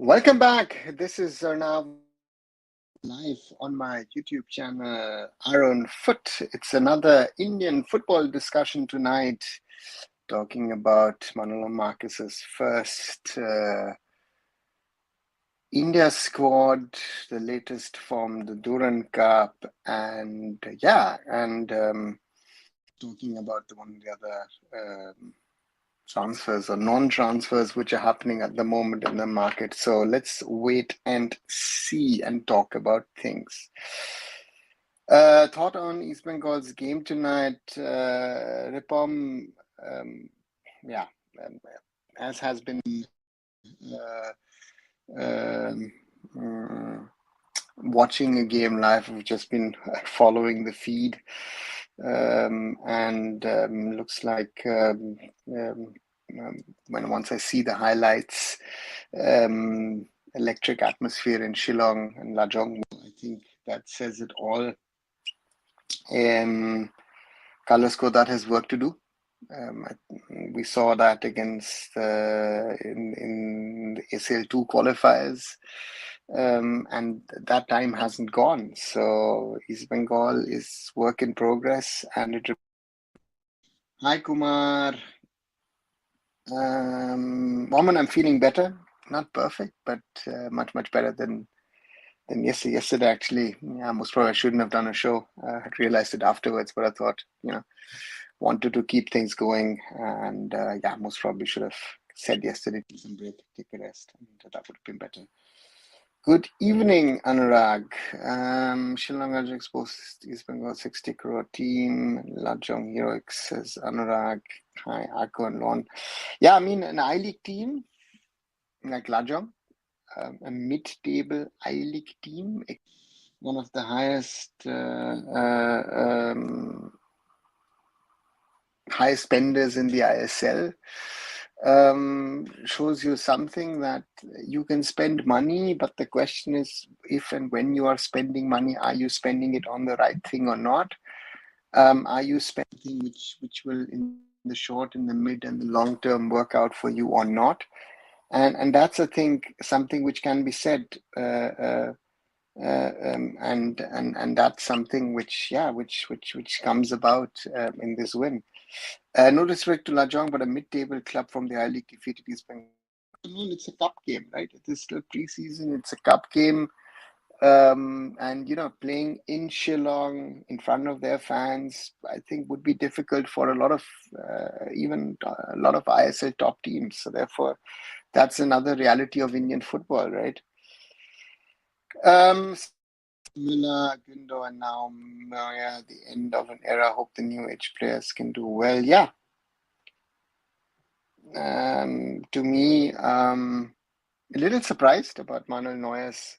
Welcome back. This is now live on my YouTube channel, Arunfoot. It's another Indian football discussion tonight, talking about Manolo Marcus's first India squad, the latest from the Durand Cup, and talking about one of the other transfers or non-transfers which are happening at the moment in the market. So let's wait and see and talk about things. Thought on East Bengal's game tonight, Ripom, yeah, um, as has been watching a game live. We've just been following the feed, and looks like when once I see the highlights, electric atmosphere in Shillong and Lajong, I think that says it all. Carlos that has work to do. We saw that against in the ACL2 qualifiers, and that time hasn't gone. So East Bengal is work in progress. And it. Hi Kumar, Mohammed, I'm feeling better. Not perfect, but much better than yesterday. Yesterday, actually, yeah, most probably I shouldn't have done a show. I realized it afterwards, but I thought, wanted to keep things going, and most probably should have said yesterday, take some break, take a rest, and that would have been better. Good evening, Anurag. Sri Lanka exposed East Bengal 60 crore team. Lajong Heroics says Anurag. Hi, Akko and Lon. Yeah, I mean, an I-League team like Lajong, a mid-table I-League team, one of the highest high spenders in the ISL, shows you something that you can spend money, but the question is, if and when you are spending money, are you spending it on the right thing or not? Are you spending which will in the short, in the mid, and the long term work out for you or not? And that's something which can be said. And that's something which comes about in this win. No disrespect to Lajong, but a mid-table club from the I-League defeated East Bengal. It's a cup game, right? It is still pre-season. It's a cup game, and playing in Shillong in front of their fans, I think would be difficult for a lot of ISL top teams. So therefore, that's another reality of Indian football, right? Miller, Gundo, and now Maya, the end of an era. Hope the new age players can do well. Yeah. To me, a little surprised about Manuel Neuer's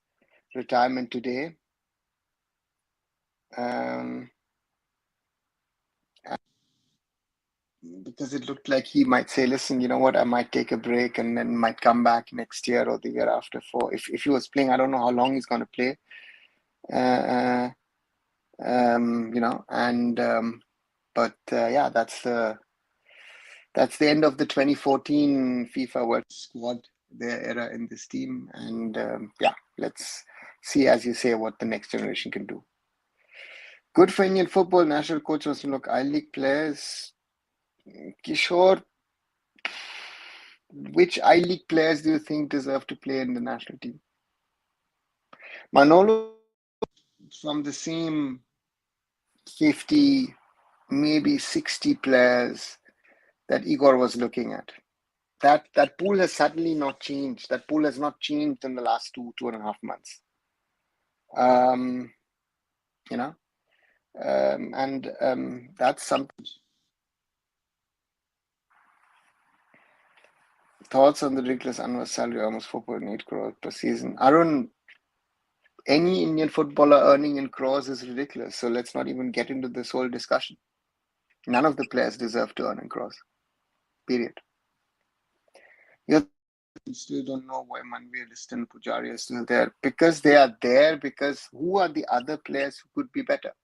retirement today. Because it looked like he might say, listen, you know what, I might take a break and then might come back next year or the year after if he was playing. I don't know how long he's going to play. That's the end of the 2014 FIFA World Squad, their era in this team. And let's see, as you say, what the next generation can do. Good for Indian football. National coach wants to look I-League players. Kishore, which I-League players do you think deserve to play in the national team? Manolo, from the same 50, maybe 60 players that Igor was looking at. That pool has suddenly not changed. That pool has not changed in the last 2.5 months. That's something. Thoughts on the ridiculous annual salary, almost 4.8 crores per season. Arun, any Indian footballer earning in crores is ridiculous. So let's not even get into this whole discussion. None of the players deserve to earn in crores. Period. You still don't know why Manveer, Liston, Pujari are still there. Because they are there, because who are the other players who could be better?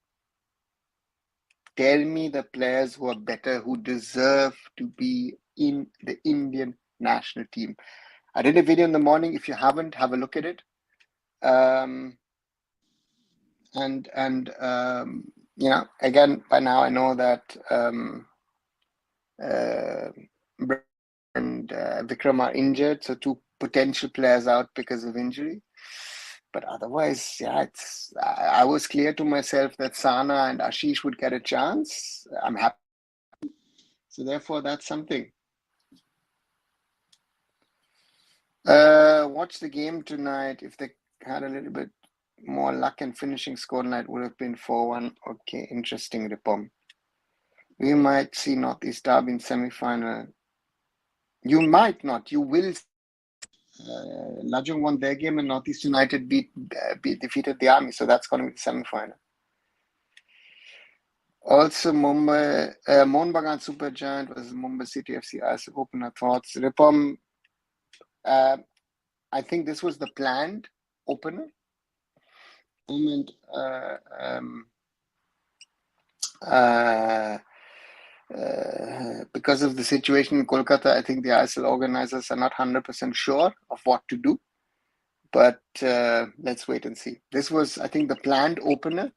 Tell me the players who are better, who deserve to be in the Indian national team. I did a video in the morning. If you haven't, have a look at it. Again, by now I know that and Vikram are injured, so two potential players out because of injury. But otherwise, yeah, I was clear to myself that Sana and Ashish would get a chance. I'm happy. So therefore, that's something. Watch the game tonight. If they had a little bit more luck and finishing score tonight, would have been 4-1. Okay, interesting, Ripom. We might see Northeast Derby in semi-final. You might not. You will. Lajong won their game and Northeast United defeated the Army. So that's going to be the semi-final. Also, Mohun Bagan Super Giant versus Mumbai City FC as opener thoughts. Ripom, I think this was the planned opener. Because of the situation in Kolkata, I think the ISL organizers are not 100% sure of what to do. But let's wait and see. This was, I think, the planned opener.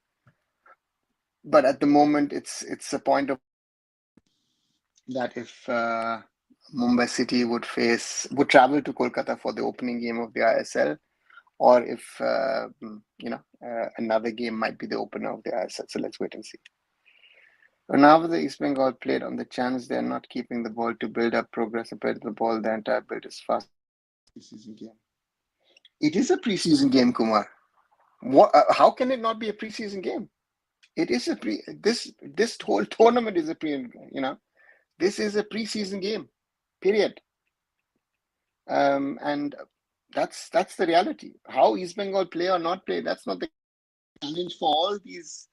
But at the moment, it's a point of that if Mumbai City would travel to Kolkata for the opening game of the ISL, or if another game might be the opener of the ISL. So let's wait and see. Now the East Bengal played on the chance they're not keeping the ball to build up progress. Compared to the ball, the entire build is fast. Preseason game. It is a preseason game, Kumar. What? How can it not be a preseason game? It is this whole tournament is a this is a preseason game, period. And that's the reality. How East Bengal play or not play, that's not the challenge for all these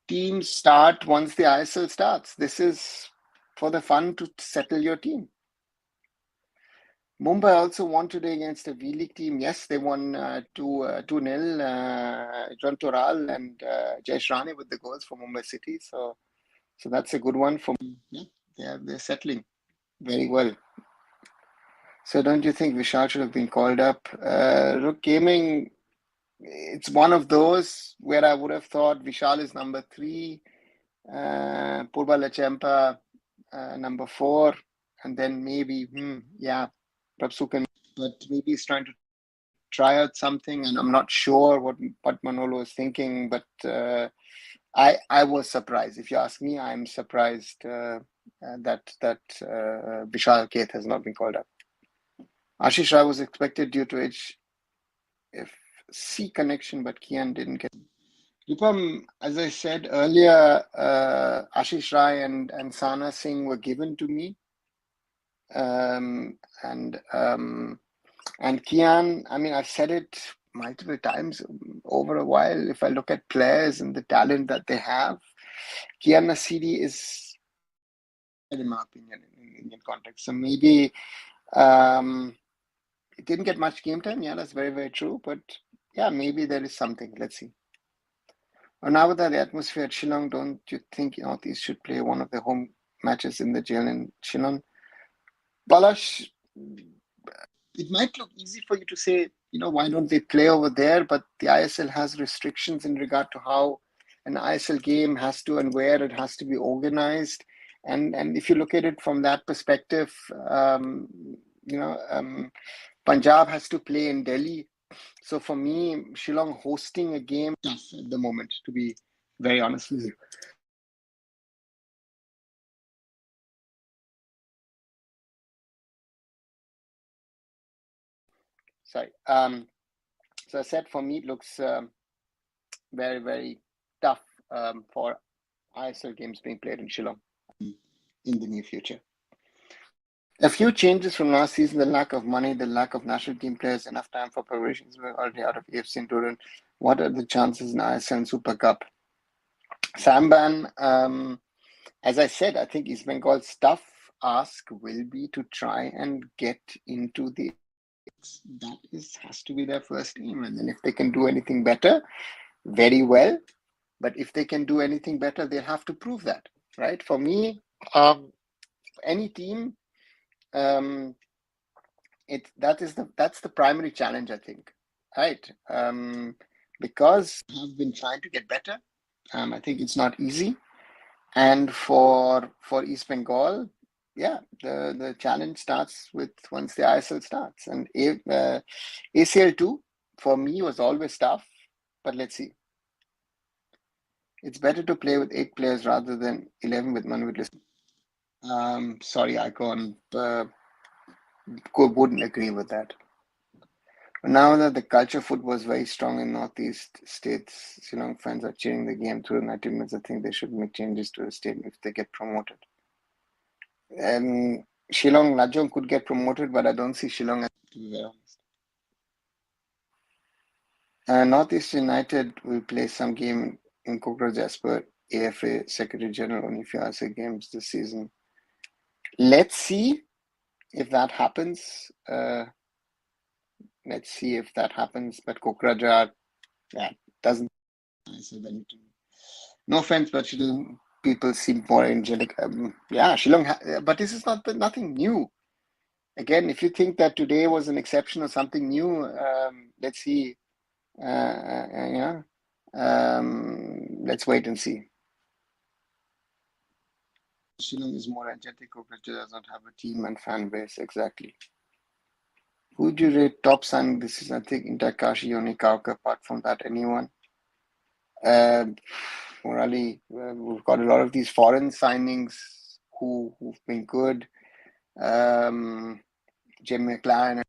teams start once the ISL starts. This is for the fun to settle your team. Mumbai also won today against a V-League team. Yes, they won 2-0. John Toral and Jayesh Rane with the goals for Mumbai City. So that's a good one for me. Yeah, they're settling very well. So don't you think Vishal should have been called up? Look, gaming, it's one of those where I would have thought Vishal is number 3, Purba Lachempa number 4, and then maybe, Prabsukan, but maybe he's trying to try out something, and I'm not sure what Manolo is thinking, but I was surprised. If you ask me, I'm surprised that Vishal Keth has not been called up. Ashish Rai was expected due to HFC connection, but Kian didn't get. Rupam, as I said earlier, Ashish Rai and Sana Singh were given to me. And Kian, I mean, I've said it multiple times over a while. If I look at players and the talent that they have, Kian Nasiri is, in my opinion, in Indian context. So maybe it didn't get much game time. Yeah, that's very, very true. But yeah, maybe there is something. Let's see. Now with the atmosphere at Shillong, don't you think Northeast should play one of the home matches in the jail in Shillong? Balash, it might look easy for you to say, why don't they play over there? But the ISL has restrictions in regard to how an ISL game has to and where it has to be organized. And if you look at it from that perspective, Punjab has to play in Delhi. So for me, Shillong hosting a game tough at the moment, to be very honest with you. Sorry. So I said for me, it looks very, very tough for ISL games being played in Shillong in the near future. A few changes from last season: the lack of money, the lack of national team players, enough time for preparations. We're already out of AFC and Durand. What are the chances in ISL and Super Cup? Samban, as I said, I think East Bengal's tough ask will be to try and get into the. That has to be their first aim, and then if they can do anything better, very well. But if they can do anything better, they'll have to prove that, right? For me, any team that's the primary challenge, I think, right? Because I've been trying to get better. I think it's not easy, and for East Bengal, yeah, the challenge starts with once the ISL starts, and if ACL too for me was always tough, but let's see. It's better to play with 8 players rather than 11 with one with list. Sorry, Icon, wouldn't agree with that. Now that the culture foot was very strong in Northeast states, Shillong fans are cheering the game through 90 minutes. I think they should make changes to the stadium if they get promoted. And Shillong Najong could get promoted, but I don't see Shillong as, to be very honest. Northeast United will play some game in Cockroach as per AFA Secretary General on IFA games this season. Let's see if that happens. Let's see if that happens. But Kokraja, doesn't. So then, no offense, but Shillong people seem more angelic. Shillong, but this is nothing new. Again, if you think that today was an exception or something new, let's see. Let's wait and see. Shillong is more energetic. Kokraja does not have a team and fan base. Exactly. Who do you rate top signing this season? I think Intakashi, Yonikauka. Apart from that, anyone? Morally, we've got a lot of these foreign signings who've been good. Jim McLaren,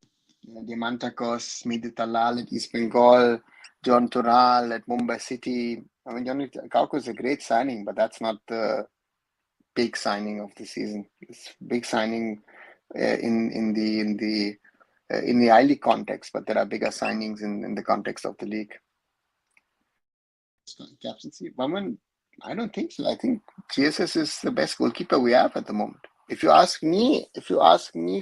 Diamantakos, Smidi Talal at East Bengal, John Tural at Mumbai City. I mean, Yonikauka is a great signing, but that's not the big signing of the season. It's big signing in the I-League context, but there are bigger signings in the context of the league. Captaincy, Vaman, I don't think so. I think GSS is the best goalkeeper we have at the moment. If you ask me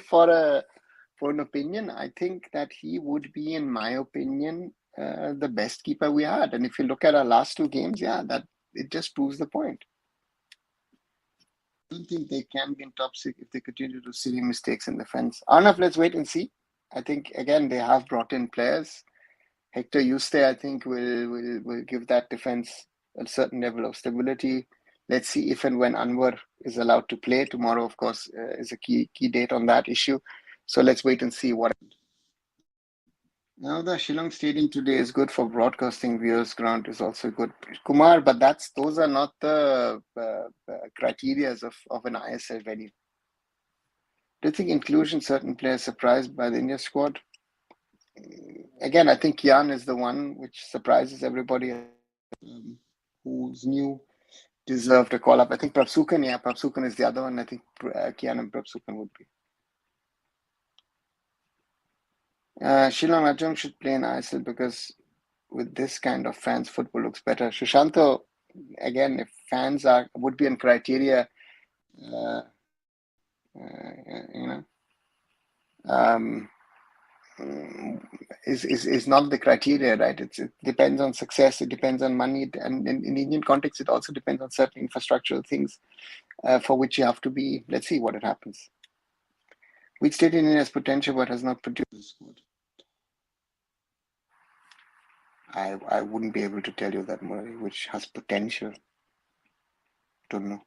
for an opinion, I think that he would be, in my opinion, the best keeper we had. And if you look at our last 2 games, that it just proves the point. I don't think they can be in top 6 if they continue to do silly mistakes in defense. Arnav, let's wait and see. I think again they have brought in players. Hector Yuste, I think, will give that defense a certain level of stability. Let's see if and when Anwar is allowed to play. Tomorrow, of course, is a key date on that issue. So let's wait and see what. Now the Shillong Stadium today is good for broadcasting. Viewers ground is also good. Kumar, but those are not the criteria of an ISL venue. Do you think inclusion certain players surprised by the India squad? Again, I think Kian is the one which surprises everybody. Who's new, deserved a call up. I think Prabsukan is the other one. I think Kian and Prabsukan would be. Shillong Ajong should play in ISL because with this kind of fans, football looks better. Shushanto, again, if fans would be in criteria, is not the criteria, right? It depends on success. It depends on money, and in the Indian context, it also depends on certain infrastructural things for which you have to be. Let's see what it happens. Which state in India has potential but has not produced a squad? I wouldn't be able to tell you that, Murray, which has potential. Don't know.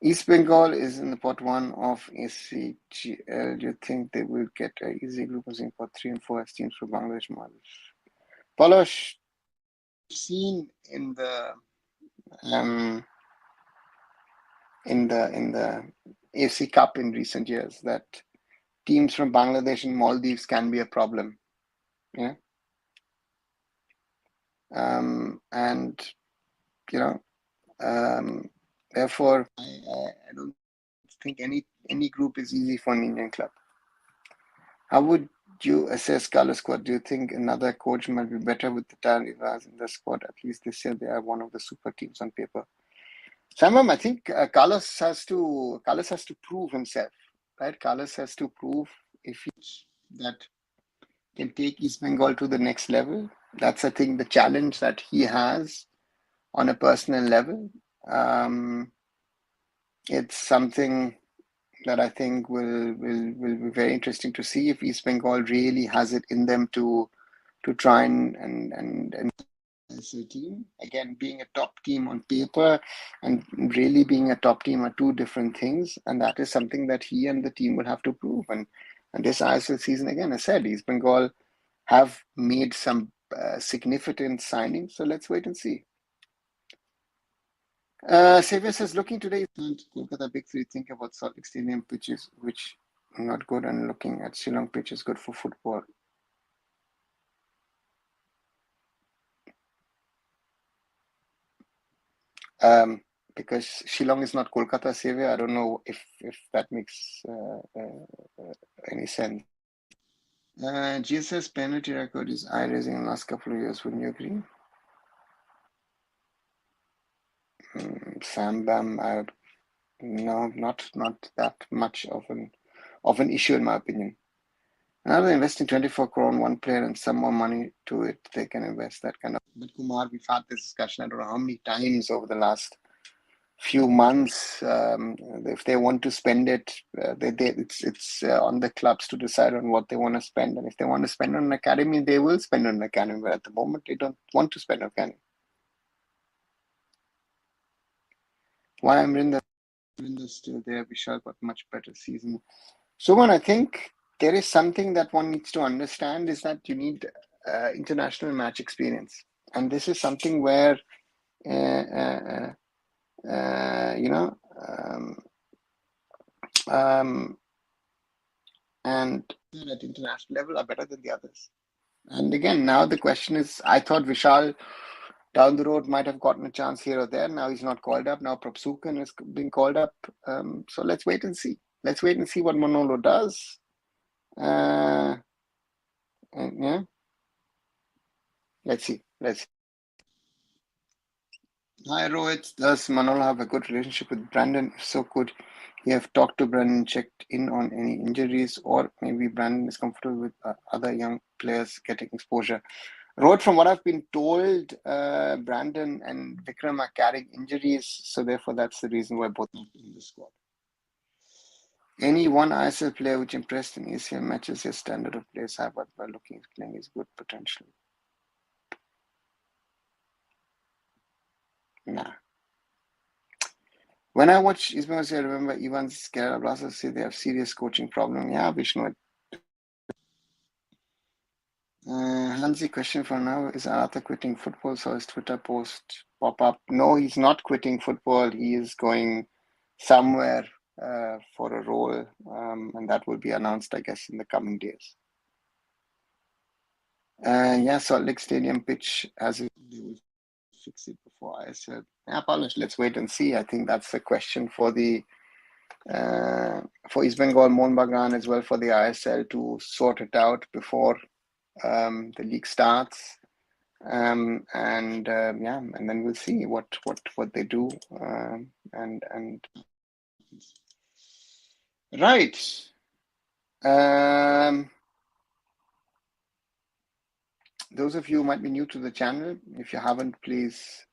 East Bengal is in the pot 1 of ACGL. Do you think they will get an easy group of pot 3 and 4 as teams for Bangladesh? Polosh, seen in the AFC Cup in recent years that teams from Bangladesh and Maldives can be a problem. Yeah. Therefore, I don't think any group is easy for an Indian club. How would you assess Gala's squad? Do you think another coach might be better with the talent he has in the squad? At least this year, they are one of the super teams on paper. Samam, I think Carlos has to prove himself, right? Carlos has to prove if that can take East Bengal to the next level. That's, I think, the challenge that he has on a personal level. It's something that I think will be very interesting to see if East Bengal really has it in them to try and as a team. Again, being a top team on paper and really being a top team are two different things, and that is something that he and the team will have to prove. And this ISL season, again, I said, East Bengal have made some significant signings, so let's wait and see. Xavier says, looking today, Kolkata Big Three think about Salt Lake Stadium pitches, which are not good, and looking at Shillong pitch is good for football. Because Shillong is not Kolkata, Xavier. I don't know if that makes any sense. GSS penalty record is eye-raising in the last couple of years. Wouldn't you agree? Sam Bam, no, not that much of an issue in my opinion. Now they're investing 24 crore on one player and some more money to it, they can invest that kind of. But Kumar, we've had this discussion I don't know how many times over the last few months. If they want to spend it, it's on the clubs to decide on what they want to spend. And if they want to spend on an academy, they will spend on an academy. But at the moment, they don't want to spend on academy. Why Amrinder still there? Vishal got much better season. Suman, I think there is something that one needs to understand is that you need international match experience. And this is something where, you know, and at international level are better than the others. And again, now the question is, I thought Vishal down the road might have gotten a chance here or there. Now he's not called up. Now Prabsukan is being called up. So let's wait and see. Let's wait and see what Manolo does. And yeah, let's see. Hi Rohit, does Manolo have a good relationship with Brandon? If so, could he have talked to Brandon, checked in on any injuries, or maybe Brandon is comfortable with other young players getting exposure? Rohit, from what I've been told, Brandon and Vikram are carrying injuries, so therefore that's the reason why both are in the squad. Any one ISL player which impressed in ACL matches his standard of play is high, but by looking at playing his good potential. Nah. When I watch Ismail, I remember Ivan's Kerala Blasters say they have serious coaching problem. Yeah, Vishnu. Hansi, question for now. Is Arata quitting football? So his Twitter post pop up. No, he's not quitting football. He is going somewhere for a role, and that will be announced, I guess, in the coming days. Yeah, Salt Lake Stadium pitch as they will fix it before ISL. Yeah, Paulish, let's wait and see. I think that's a question for the for East Bengal, Mohun Bagan, as well for the ISL to sort it out before the league starts. And then we'll see what they do. And right. Those of you who might be new to the channel, if you haven't, please,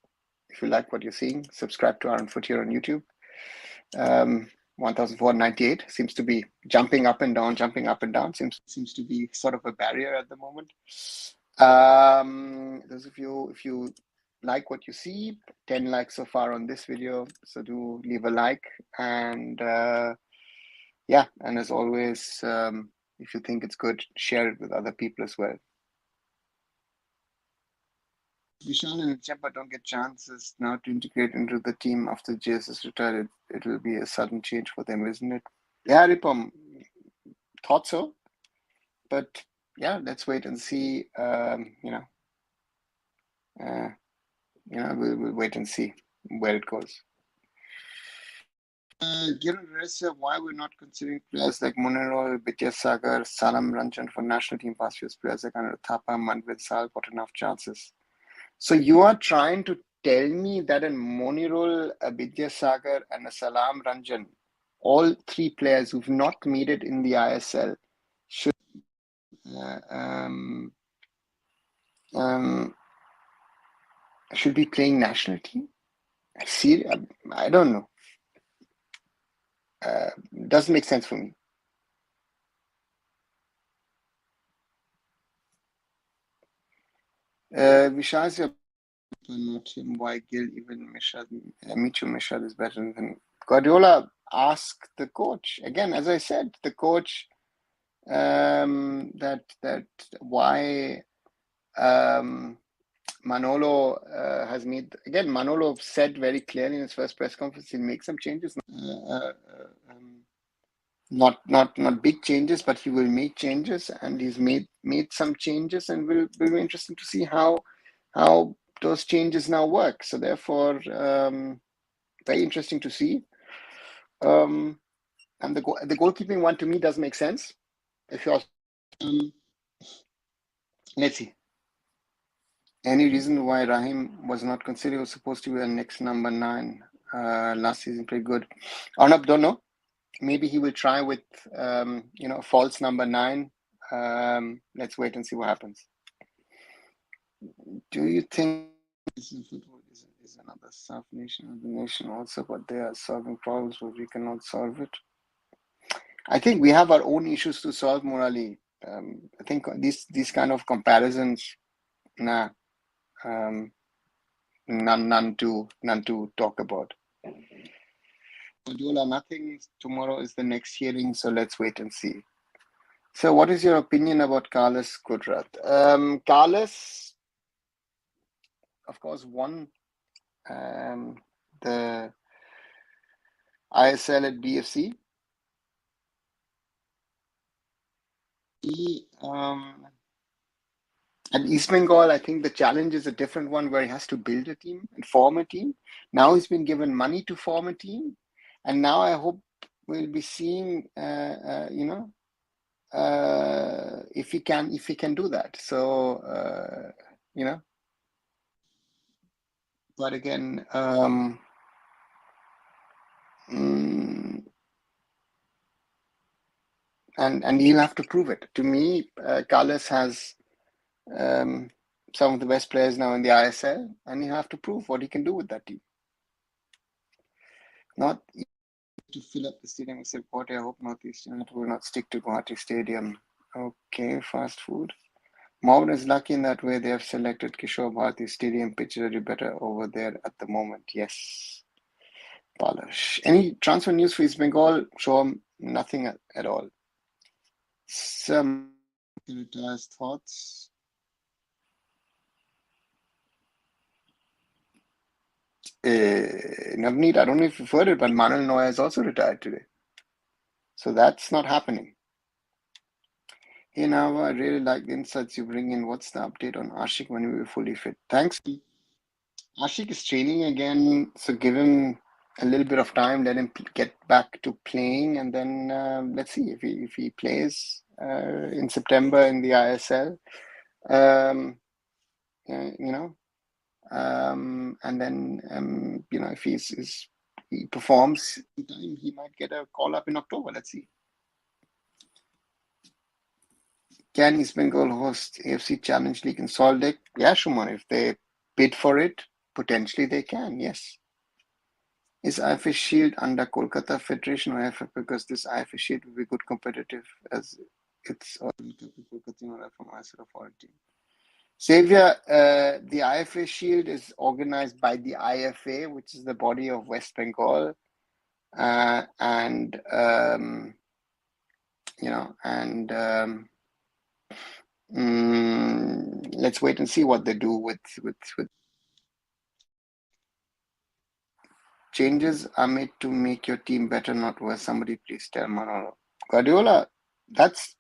if you like what you're seeing, subscribe to arunfoot here on YouTube. 1,498 seems to be jumping up and down. Seems to be sort of a barrier at the moment. Those of you, if you like what you see, 10 likes so far on this video, so do leave a like. And yeah, and as always, if you think it's good, share it with other people as well. Vishal and Cheppa don't get chances now to integrate into the team after JS retired. It will be a sudden change for them, isn't it? Yeah, Ripam, thought so. But yeah, let's wait and see. We'll wait and see where it goes. Given the rest of why we're not considering players like Munirol, Vidyasagar, Salam Ranjan for national team past years, players like Anurag Thapa, Manvid Sal got enough chances. So you are trying to tell me that in Monirul, a Vidyasagar, and a Salam Ranjan, all three players who've not made it in the ISL should should be playing national team? I don't know. doesn't make sense for me. Vishal, not him. Why Gil even Michu Mishra is better than Guardiola? Ask the coach again. As I said, the coach that why Manolo has made again. Manolo said very clearly in his first press conference he'll make some changes. Not big changes, but he will make changes, and he's made some changes, and will be interesting to see how those changes now work. So therefore, very interesting to see. And the goalkeeping one to me does make sense. If you're, let's see. Any reason why Rahim was not considered? He was supposed to be the next number 9. Last season played good. Arnab, don't know. Maybe he will try with false number 9. Let's wait and see what happens. Do you think football is another South nation, the nation also, but they are solving problems but we cannot solve it? I think we have our own issues to solve, Murali. I think these kind of comparisons, none to talk about. Guardiola, nothing. Tomorrow is the next hearing, so let's wait and see. So, what is your opinion about Carlos Kudrat? Carlos, of course, won the ISL at BFC. At East Bengal, I think the challenge is a different one where he has to build a team and form a team. Now he's been given money to form a team, and now I hope we'll be seeing, if he can do that. So, but again, and he'll have to prove it. To me, Carlos has some of the best players now in the ISL, and he'll have to prove what he can do with that team. Not to fill up the stadium with support. I hope Northeast United will not stick to Guwahati Stadium. Okay, fast food. Mohun is lucky in that way. They have selected Kishore Bharati Stadium. Pitches are better over there at the moment. Yes. Palash. Any transfer news for East Bengal? Sure, nothing at all. Some retires thoughts. Navneet, I don't know if you've heard it, but Manolo Noya has also retired today. So that's not happening. Hey, Nava, I really like the insights you bring in. What's the update on Ashik when we will fully fit? Thanks. Ashik is training again, so give him a little bit of time, let him get back to playing, and then let's see if he plays in September in the ISL. And then if he performs, he might get a call up in October. Let's see. Can East Bengal host AFC Challenge League in Salt Lake? Yeah, Shuman, if they bid for it, potentially they can, yes. Is IFA Shield under Kolkata Federation or IFA? Because this IFA Shield will be good competitive as it's all Kolkata from ISL authority. Xavier, the IFA Shield is organized by the IFA, which is the body of West Bengal, let's wait and see what they do with changes are made to make your team better, not worse. Somebody please tell Manolo. Guardiola, that's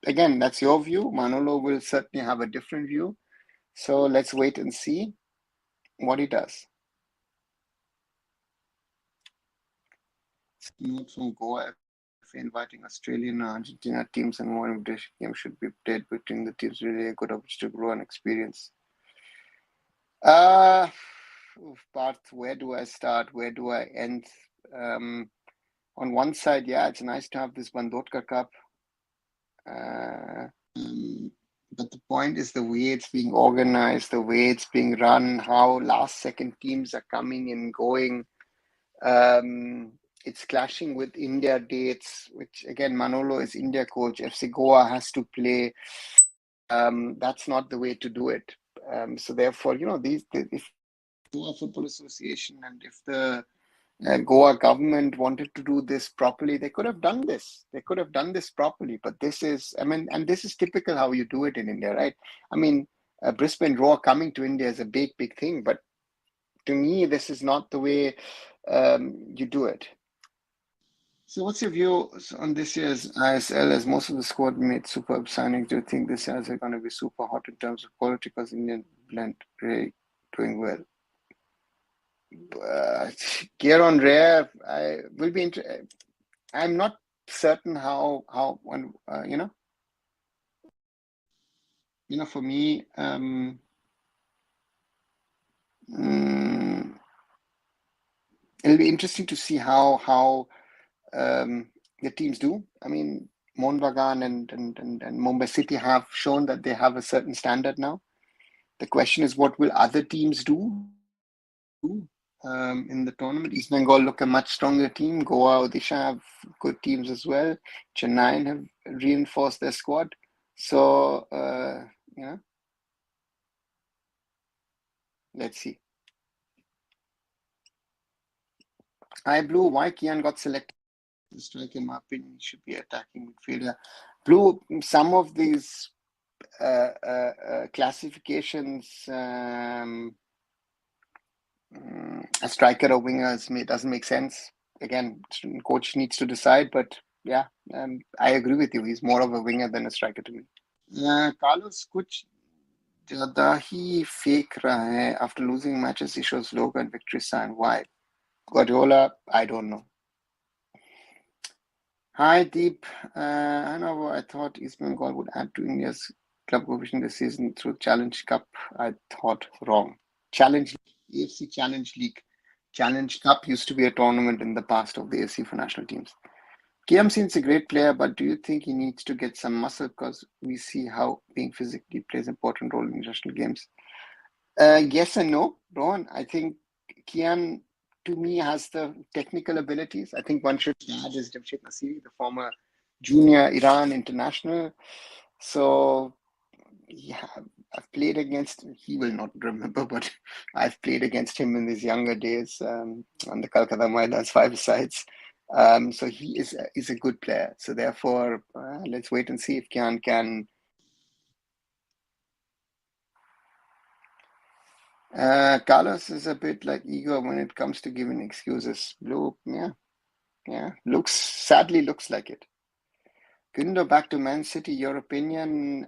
your view. Manolo will certainly have a different view. So let's wait and see what he does. Note from Goa, inviting Australian and Argentina teams and more invitation games should be played between the teams. Really a good opportunity to grow and experience. Parth, where do I start? Where do I end? On one side, yeah, it's nice to have this Bandotka Cup. But the point is the way it's being organized, the way it's being run, how last second teams are coming and going. it's clashing with India dates, which again, Manolo is India coach. FC Goa has to play. That's not the way to do it. So therefore, if Goa Football Association and if the Goa government wanted to do this properly, they could have done this. They could have done this properly. But this is, I mean, and this is typical how you do it in India, right? I mean, Brisbane Roar coming to India is a big, big thing. But to me, this is not the way you do it. So, what's your view on this year's ISL? As most of the squad made superb signings, do you think this year is going to be super hot in terms of quality? Because Indian blend really doing well. Gear on rare, I will be. I'm not certain how when for me, it'll be interesting to see how the teams do. I mean, Mohun Bagan and Mumbai City have shown that they have a certain standard now. The question is, what will other teams do in the tournament? East Bengal look a much stronger team. Goa, Odisha have good teams as well. Chennai have reinforced their squad. So, let's see. I Blue, why Kian got selected? The striker, in my opinion, should be attacking midfielder. Blue, some of these classifications, a striker or winger doesn't make sense. Again, coach needs to decide, but yeah, I agree with you. He's more of a winger than a striker to me. Carlos, कुछ ज़्यादा ही fake रहा है. After losing matches, he shows logo and victory sign. Why? Guardiola, I don't know. Hi, Deep. I know I thought East Bengal would add to India's club coefficient this season through Challenge Cup. I thought wrong. AFC Challenge League. Challenge Cup used to be a tournament in the past of the AFC for national teams. KM seems a great player, but do you think he needs to get some muscle? Because we see how being physically plays an important role in international games. Yes and no, Rohan. I think Kian, to me, has the technical abilities. I think one should add is Jamshid Nasiri, the former junior Iran international. So, yeah, I've played against, he will not remember, but I've played against him in his younger days on the Calcutta Maidans 5-a-sides. So he is a good player. So therefore, let's wait and see if Kian can. Carlos is a bit like Igor when it comes to giving excuses. Blue, yeah, sadly looks like it. Gundo, back to Man City. Your opinion,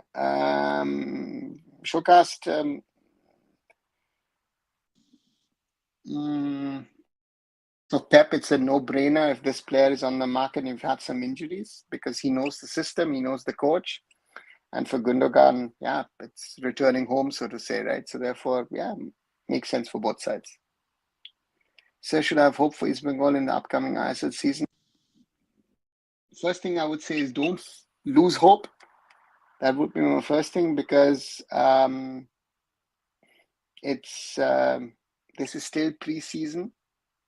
Showcast. For Pep, it's a no-brainer if this player is on the market and you've had some injuries because he knows the system, he knows the coach. And for Gundogan, yeah, it's returning home, so to say, right? So therefore, yeah, makes sense for both sides. So should I have hope for East Bengal in the upcoming ISL season? First thing I would say is don't lose hope. That would be my first thing because this is still pre-season.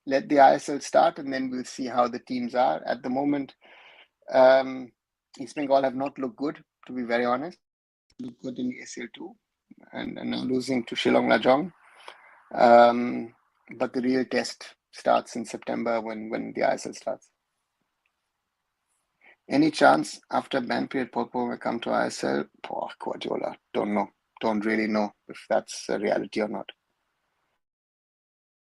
Let the ISL start and then we'll see how the teams are. At the moment, East Bengal have not looked good, to be very honest. Look good in the ASL2 and now losing to Shillong Lajong. But the real test starts in September when the ISL starts. Any chance after ban period Pogba will come to ISL? Guardiola, don't know. Don't really know if that's a reality or not.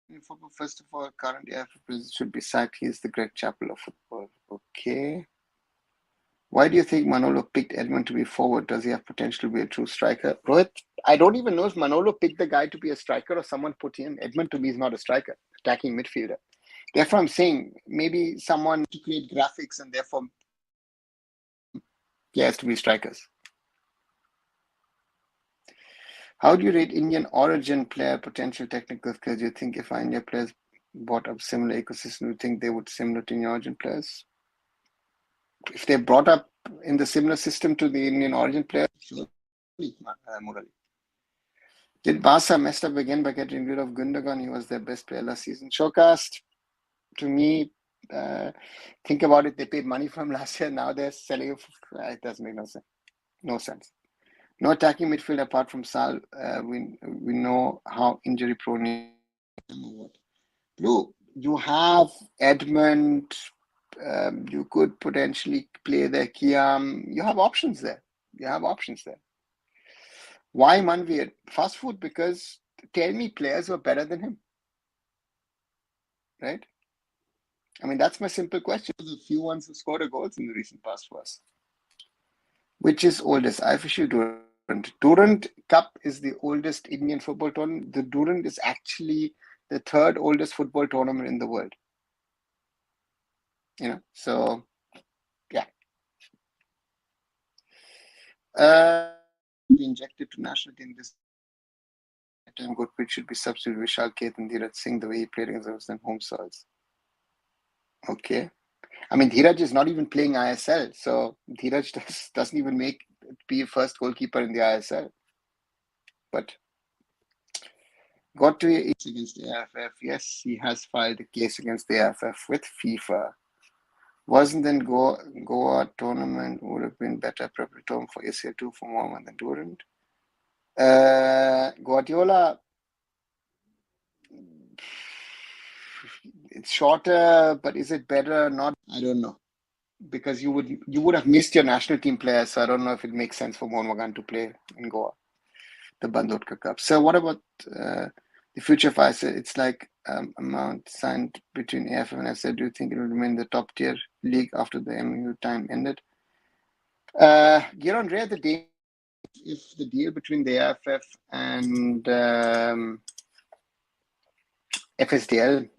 In football, first of all, current AFF president should be sacked. He is the Greg Chappell of football. Okay. Why do you think Manolo picked Edmund to be forward? Does he have potential to be a true striker? Rohit, I don't even know if Manolo picked the guy to be a striker or someone put him. Edmund to me is not a striker, attacking midfielder. Therefore, I'm saying maybe someone to create graphics and therefore players to be strikers. How do you rate Indian origin player potential technical skills? Do you think if India players brought up similar ecosystem, do you think they would similar to Indian origin players? If they brought up in the similar system to the Indian origin players, surely, Murali. Did Barca messed up again by getting rid of Gundogan? He was their best player last season. Showcast, to me, Think about it. They paid money from last year. Now they're selling it. It doesn't make no sense. No sense. No attacking midfield apart from Sal. We know how injury prone he is. Blue, you have Edmund. You could potentially play there. Kiam. You have options there. You have options there. Why Manveer? Fast food, because tell me players were better than him, right? I mean, that's my simple question. The few ones who scored a goals in the recent past was. Which is oldest? I officially Durand. Durand Cup is the oldest Indian football tournament. The Durand is actually the third oldest football tournament in the world. So yeah. Be injected to national team this time. Good pitch should be substituted Vishal Keth and Dhiraj Singh the way he played against us in home soils. Okay. I mean, Dhiraj is not even playing ISL, so Dhiraj doesn't even be a first goalkeeper in the ISL. But got to a case against the AFF. Yes, he has filed a case against the AFF with FIFA. Wasn't then Goa tournament would have been better preparatory for ACL2 for Mohun than Durand. Guardiola, it's shorter, but is it better or not? I don't know. Because you would have missed your national team players, so I don't know if it makes sense for Mohun Bagan to play in Goa, the Bandhodka Cup. So what about the future of ISL? It's like amount signed between AFF and ISL. Do you think it will remain the top tier league after the MU time ended? Giron Ray, the day if the deal between the AFF and FSDL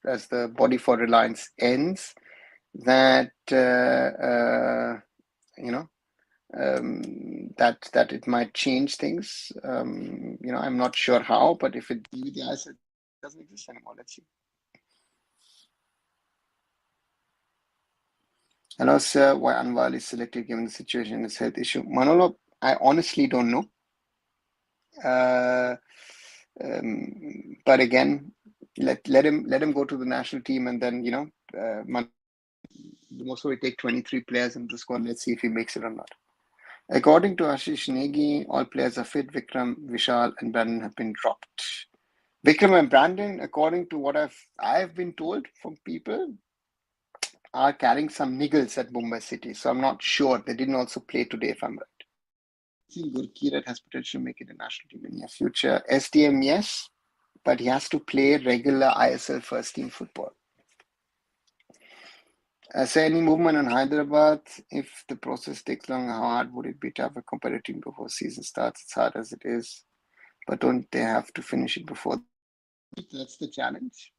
as the body for Reliance ends, that that it might change things. I'm not sure how, but if it doesn't exist anymore, let's see. Hello, sir. Why Anwar is selected given the situation in his health issue? Manolo, I honestly don't know. But again, let him go to the national team, and then the most will take 23 players in the squad. Let's see if he makes it or not. According to Ashish Negi, all players are fit. Vikram, Vishal, and Brandon have been dropped. Vikram and Brandon, according to what I've been told from people, are carrying some niggles at Mumbai City. So I'm not sure. They didn't also play today, if I'm right. I think Goalkeeper has potential to make it a national team in the near future. SDM, yes, but he has to play regular ISL first team football. Say any movement on Hyderabad? If the process takes long, how hard would it be to have a competitive team before season starts? It's hard as it is, but don't they have to finish it before? That's the challenge.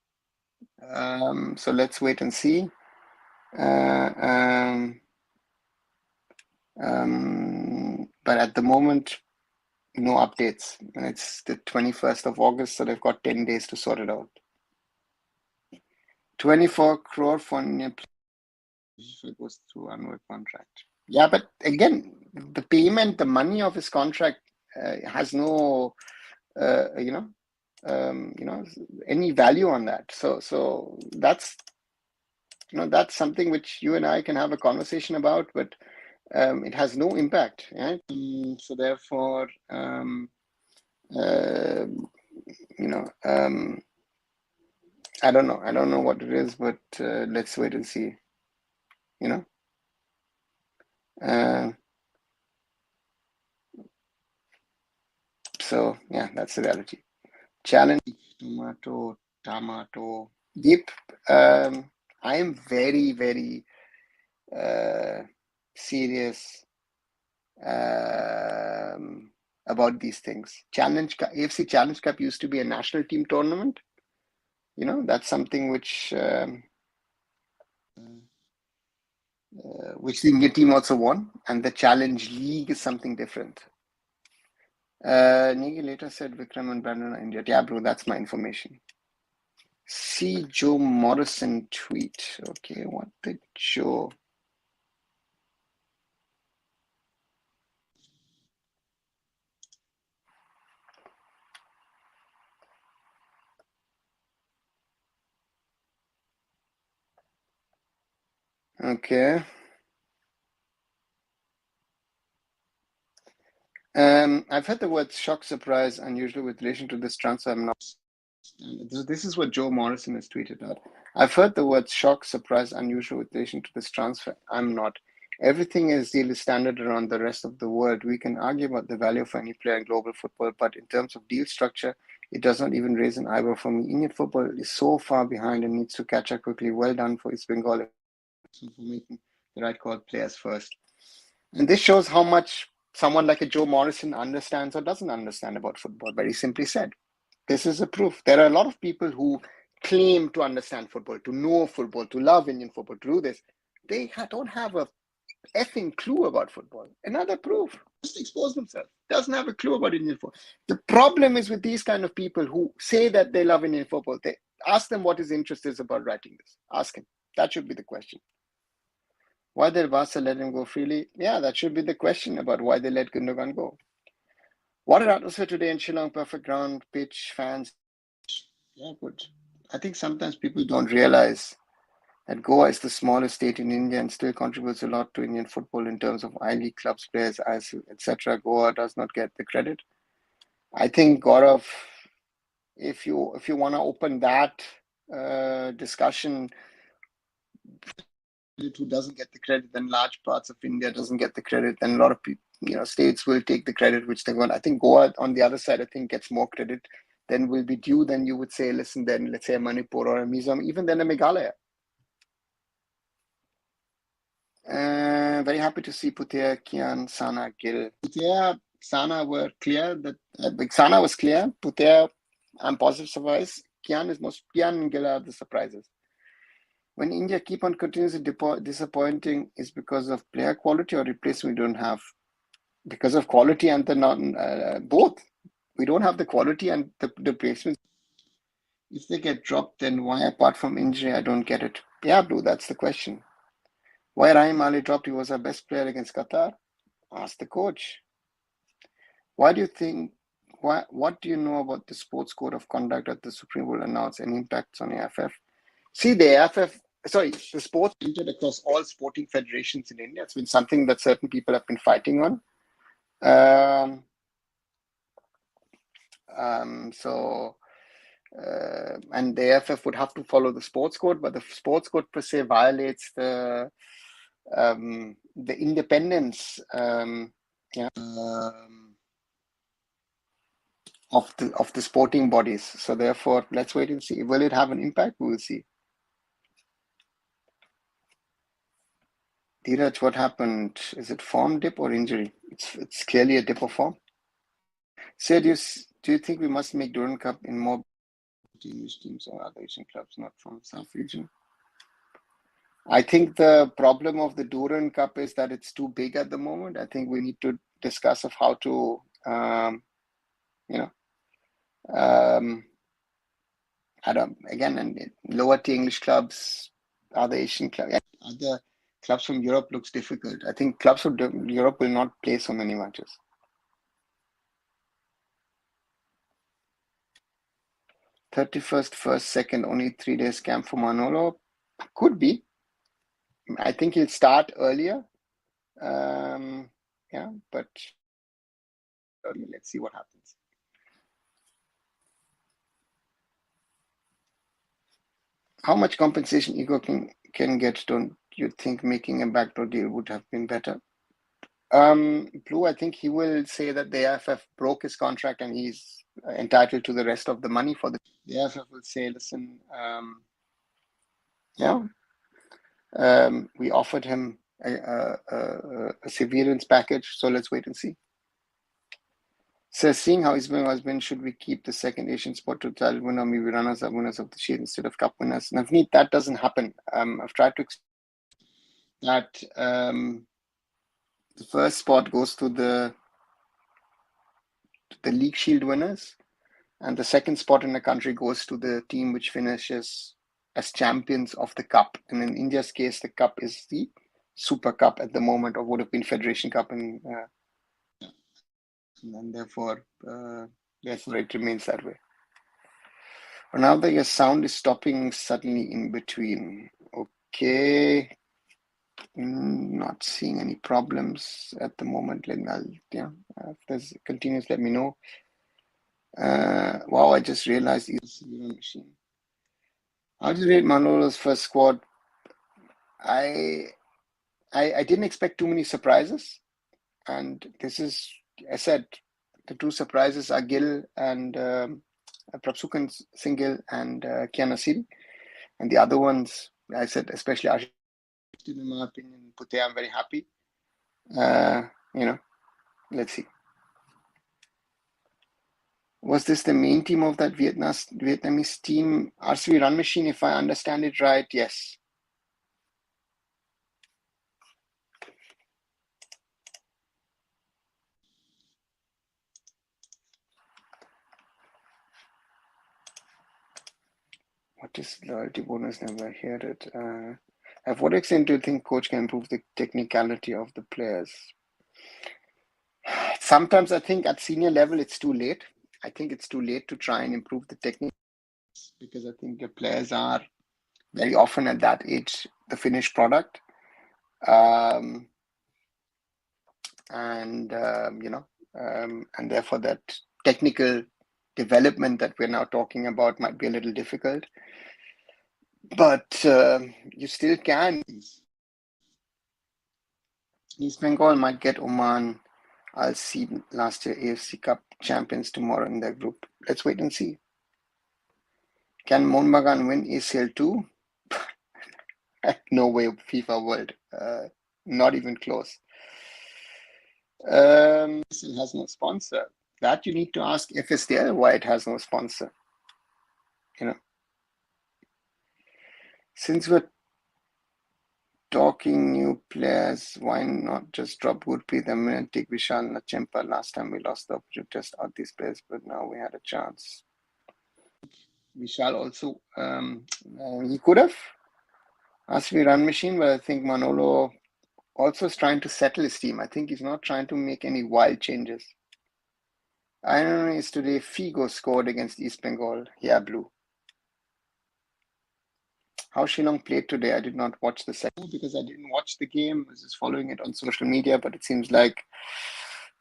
So let's wait and see. But at the moment, no updates. And it's the 21st of August, so they've got 10 days to sort it out. 24 crore for it goes through annual contract. Yeah, but again, the payment, the money of his contract has no, any value on that. So that's something which you and I can have a conversation about, but it has no impact. Right? So therefore, I don't know. I don't know what it is, but let's wait and see. So yeah, that's the reality. Challenge tomato. Yep. I am very, very serious about these things. AFC Challenge Cup used to be a national team tournament. That's something which the Indian team also won, and the Challenge League is something different. Negi later said Vikram and Brandon are injured. Yeah, bro, that's my information. See Joe Morrison tweet. Okay, what did Joe? Okay. I've heard the word shock, surprise, unusual with relation to this transfer. I'm not. This is what Joe Morrison has tweeted out. I've heard the words shock, surprise, unusual with relation to this transfer. I'm not. Everything is deal standard around the rest of the world. We can argue about the value of any player in global football, but in terms of deal structure, it does not even raise an eyebrow for me. Indian football is so far behind and needs to catch up quickly. Well done for East Bengal for making the right call players first. And this shows how much someone like a Joe Morrison understands or doesn't understand about football. Very simply said, this is a proof. There are a lot of people who claim to understand football, to know football, to love Indian football, to do this. They don't have a effing clue about football. Another proof. Just expose themselves. Doesn't have a clue about Indian football. The problem is with these kind of people who say that they love Indian football. They ask them what his interest is about writing this. Ask him. That should be the question. Why did Barca let him go freely? Yeah, that should be the question about why they let Gundogan go. What an atmosphere today in Shillong. Perfect ground, pitch, fans. Yeah, good. I think sometimes people don't realize that Goa is the smallest state in India and still contributes a lot to Indian football in terms of I-League clubs, players, etc. Goa does not get the credit. I think, Gaurav, if you want to open that discussion, who doesn't get the credit, then large parts of India doesn't get the credit, then a lot of people, states will take the credit which they want. I think Goa, on the other side, I think gets more credit than will be due. Then you would say, listen, then let's say a Manipur or a Mizoram, even then a Meghalaya. Very happy to see Putia, Kian, Sana, Gil. Putia, Sana were clear that Sana was clear. Putia, I'm positive surprise. Kian and Gil are the surprises. When India keep on continuously disappointing, is because of player quality or replacement we don't have? Because of quality and the both. We don't have the quality and the replacements. If they get dropped, then why apart from injury? I don't get it. Yeah, Blue, that's the question. Why Rahim Ali dropped? He was our best player against Qatar. Ask the coach. Why do you think? What do you know about the sports code of conduct that the Supreme will announce and impacts on AFF? See, the AFF, the sports entered across all sporting federations in India. It's been something that certain people have been fighting on. And the AFF would have to follow the sports code, but the sports code per se violates the independence of the sporting bodies. So therefore, let's wait and see. Will it have an impact? We will see. Dheeraj, what happened? Is it form dip or injury? It's clearly a dip of form. So do you think we must make Durand Cup in more English teams or other Asian clubs, not from South region? I think the problem of the Durand Cup is that it's too big at the moment. I think we need to discuss of how to, and lower tier English clubs, other Asian clubs, other clubs from Europe looks difficult. I think clubs from Europe will not play so many matches. 31st, 1st, 2nd, only 3 days camp for Manolo. Could be. I think he'll start earlier. But let's see what happens. How much compensation Ego can get? Don't you think making a backdoor deal would have been better? Blue, I think he will say that the AFF broke his contract and he's entitled to the rest of the money for the AFF will say, listen, we offered him a severance package, so let's wait and see. So seeing how East Bengal has been, should we keep the second Asian spot to title winner, maybe runners up winners of the Shield instead of cup winners? Navneet, that doesn't happen. I've tried to explain that the first spot goes to the League Shield winners, and the second spot in the country goes to the team which finishes as champions of the cup. And in India's case, the cup is the Super Cup at the moment, or would have been Federation Cup, and therefore it remains that way. Ronaldo, your sound is stopping suddenly in between. Okay. Not seeing any problems at the moment. If there's continues, let me know. Wow, I just realized he's machine. How do you rate Manolo's first squad? I didn't expect too many surprises, and this is, I said, the two surprises are Gill and Prabsukan Singhil and Kiana Siri, and the other ones, I said, especially Ashish, in my opinion, Pute, I'm very happy. Let's see. Was this the main team of that Vietnamese team? RCB Run Machine, if I understand it right, yes. What is loyalty bonus? Never heard it. At what extent do you think coach can improve the technicality of the players? Sometimes I think at senior level it's too late. I think it's too late to try and improve the technique because I think the players are very often at that age the finished product. And therefore that technical development that we're now talking about might be a little difficult. But you still can. East Bengal might get Oman. I'll see last year AFC Cup champions tomorrow in their group. Let's wait and see. Can Mohun Bagan win ACL 2? No way, FIFA World. Not even close. It has no sponsor. That you need to ask FSDL why it has no sponsor. Since we're talking new players, why not just drop Gurpreet and take Vishal Nachempa? Last time we lost the opportunity to test out these players, but now we had a chance. Vishal also, he could have asked me run machine, but I think Manolo also is trying to settle his team. I think he's not trying to make any wild changes. I don't know, is today Figo scored against East Bengal. Yeah, blue. How Shillong played today, I did not watch the second because I didn't watch the game. I was just following it on social media, but it seems like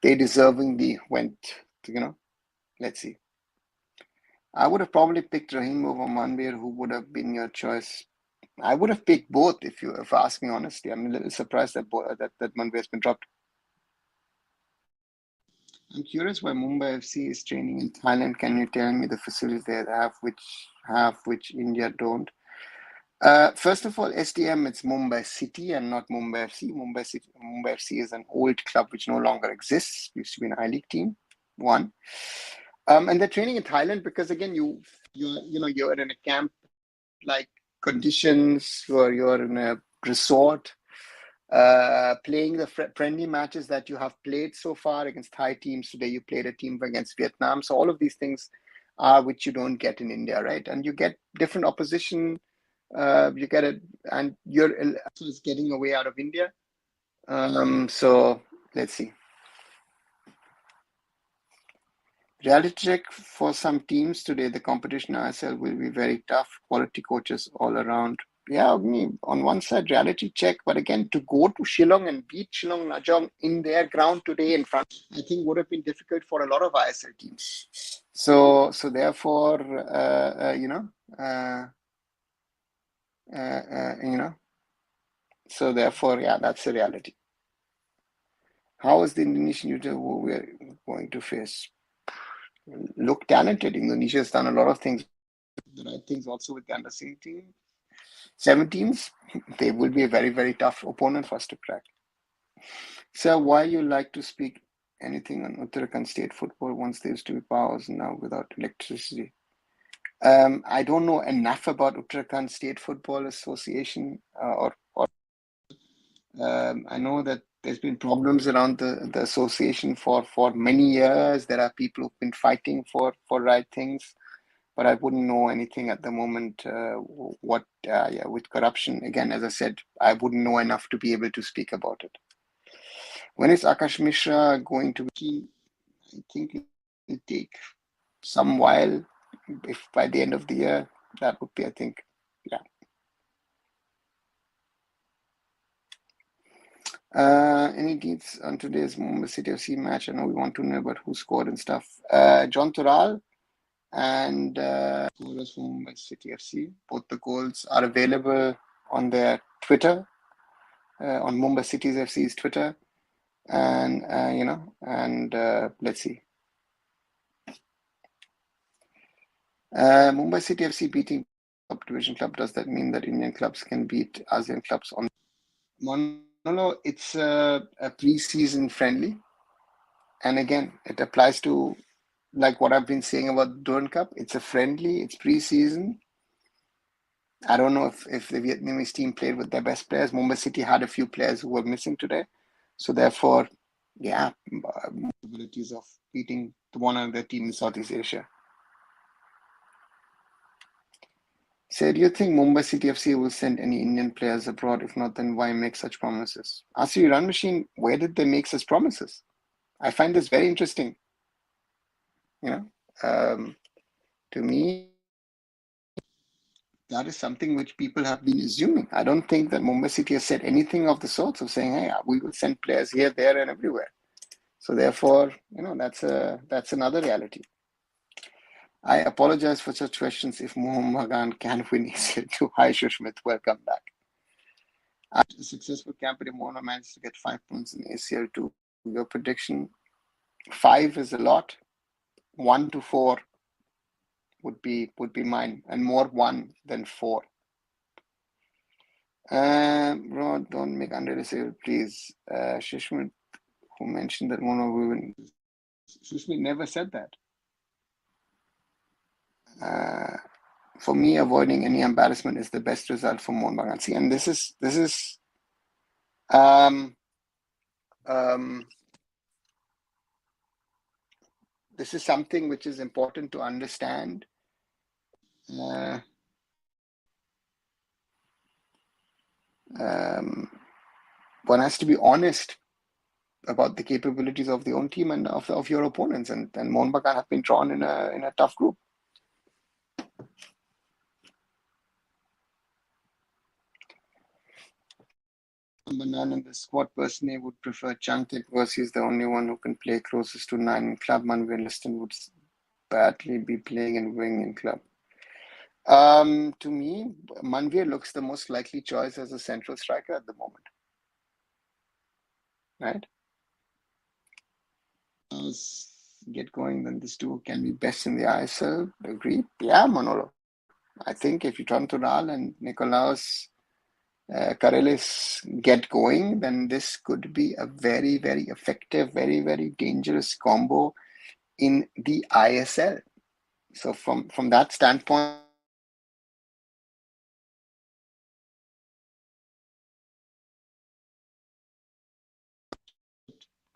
they deservingly went, let's see. I would have probably picked Rahim over Manbir. Who would have been your choice? I would have picked both if you ask me honestly. I'm a little surprised that Manbir has been dropped. I'm curious why Mumbai FC is training in Thailand. Can you tell me the facilities they have which India don't? First of all, SDM, it's Mumbai City and not Mumbai FC. Mumbai FC is an old club which no longer exists. Used to be an I-League team. One. And they're training in Thailand because again, you're in a camp like conditions where you're in a resort, playing the friendly matches that you have played so far against Thai teams. Today you played a team against Vietnam. So all of these things are which you don't get in India, right? And you get different opposition. You get it, and you're getting away out of India. So let's see. Reality check for some teams today. The competition ISL will be very tough. Quality coaches all around. Yeah, on one side, reality check, but again, to go to Shillong and beat Shillong Najong in their ground today in front, I think would have been difficult for a lot of ISL teams. So therefore, so therefore, yeah, that's the reality. How is the Indonesian user who we're going to face? Look talented. Indonesia has done a lot of things, the right things also with the under 17s. They will be a very, very tough opponent for us to crack. So why you like to speak anything on Uttarakhand state football once there used to be powers now without electricity? I don't know enough about Uttarakhand State Football Association I know that there's been problems around the association for many years. There are people who've been fighting for right things, but I wouldn't know anything at the moment. With corruption, again, as I said, I wouldn't know enough to be able to speak about it. When is Akash Mishra going to be? I think it will take some while. If by the end of the year, that would be, I think, yeah. Any deeds on today's Mumbai City FC match? I know we want to know about who scored and stuff. John Tural and scorers from Mumbai City FC. Both the goals are available on their Twitter, on Mumbai City's FC's Twitter, and let's see. Mumbai City FC beating top division club. Does that mean that Indian clubs can beat ASEAN clubs on Manolo? It's a pre-season friendly, and again, it applies to like what I've been saying about the Durand Cup. It's a friendly. It's pre-season. I don't know if the Vietnamese team played with their best players. Mumbai City had a few players who were missing today, so therefore, yeah, possibilities of beating one other team in Southeast Asia. So, do you think Mumbai City FC will send any Indian players abroad? If not, then why make such promises? RC Run Machine, where did they make such promises? I find this very interesting. To me, that is something which people have been assuming. I don't think that Mumbai City has said anything of the sorts of saying, "Hey, we will send players here, there, and everywhere." So, therefore, that's another reality. I apologize for such questions if Mohun Bagan can win ACL2. Hi, Shushmit. Welcome back. After a successful campaign, Mohun managed to get 5 points in ACL2. Your prediction? 5 is a lot. 1 to 4 would be mine, and more 1 than 4. Bro, don't make unrealistic, please. Shushmit, who mentioned that Mohun will win. Shushmit never said that. For me, avoiding any embarrassment is the best result for Mohun Bagan. See, and this is something which is important to understand. One has to be honest about the capabilities of the own team and of your opponents, and Mohun Bagan have been drawn in a tough group. Number 9 in the squad personally would prefer Chankit because he's the only one who can play closest to 9 in club. Manveer Liston would badly be playing in wing in club. To me, Manveer looks the most likely choice as a central striker at the moment. Right? Get going, then this duo can be best in the ISL. Agree? Yeah, Manolo. I think if you turn to Ral and Nicolaus Karelis get going, then this could be a very, very effective, very, very dangerous combo in the ISL. So from that standpoint,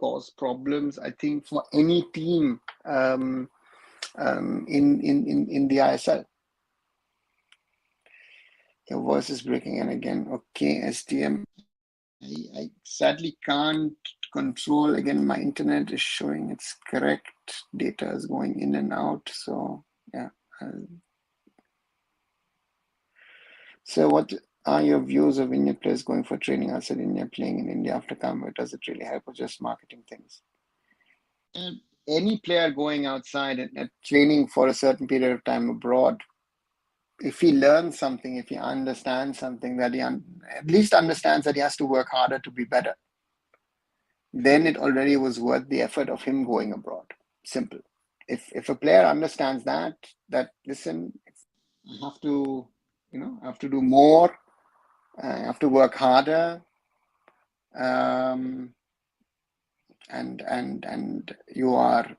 cause problems, I think, for any team in the ISL. Your voice is breaking in again. Okay, STM. I sadly can't control. Again, my internet is showing it's correct. Data is going in and out. So, yeah. So, what are your views of Indian players going for training outside India, playing in India after coming? Does it really help or just marketing things? Any player going outside and training for a certain period of time abroad, if he learns something, if he understands something, that he at least understands that he has to work harder to be better, then it already was worth the effort of him going abroad. Simple. If a player understands that listen, I have to, I have to do more, I have to work harder, and you are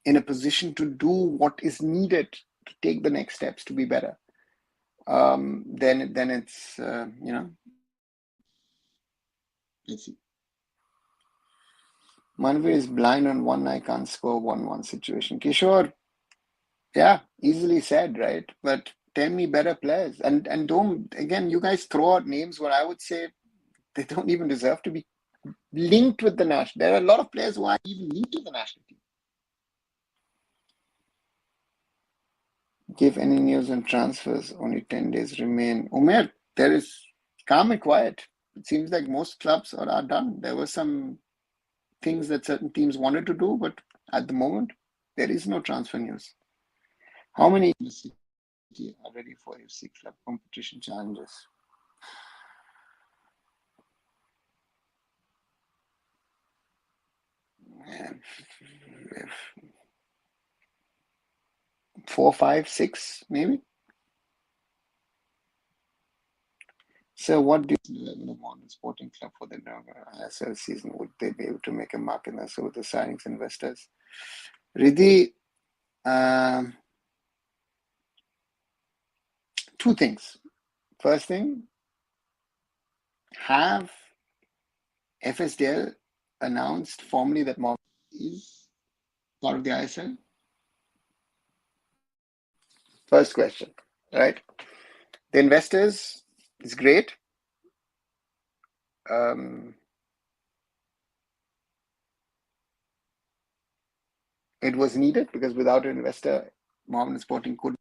in a position to do what is needed to take the next steps to be better. Then it's let's see. Manveer is blind on one eye, can't score 1-1 situation. Kishore, yeah, easily said, right? But tell me better players. And don't, again, you guys throw out names where I would say they don't even deserve to be linked with the national. There are a lot of players who aren't even linked to the national team. Give any news on transfers. Only 10 days remain. Umer, there is calm and quiet. it seems like most clubs are done. There were some things that certain teams wanted to do, but at the moment, there is no transfer news. How many in the city are ready for FC club competition challenges? And 4, 5, 6, maybe. So, what do you do with the Mohun Sporting Club for the ISL season? Would they be able to make a mark in this with the signings investors? Riddhi, two things. First thing, have FSDL announced formally that Mohun is part of the ISL? First question, right? The investors is great. It was needed because without an investor, Mohun Sporting could.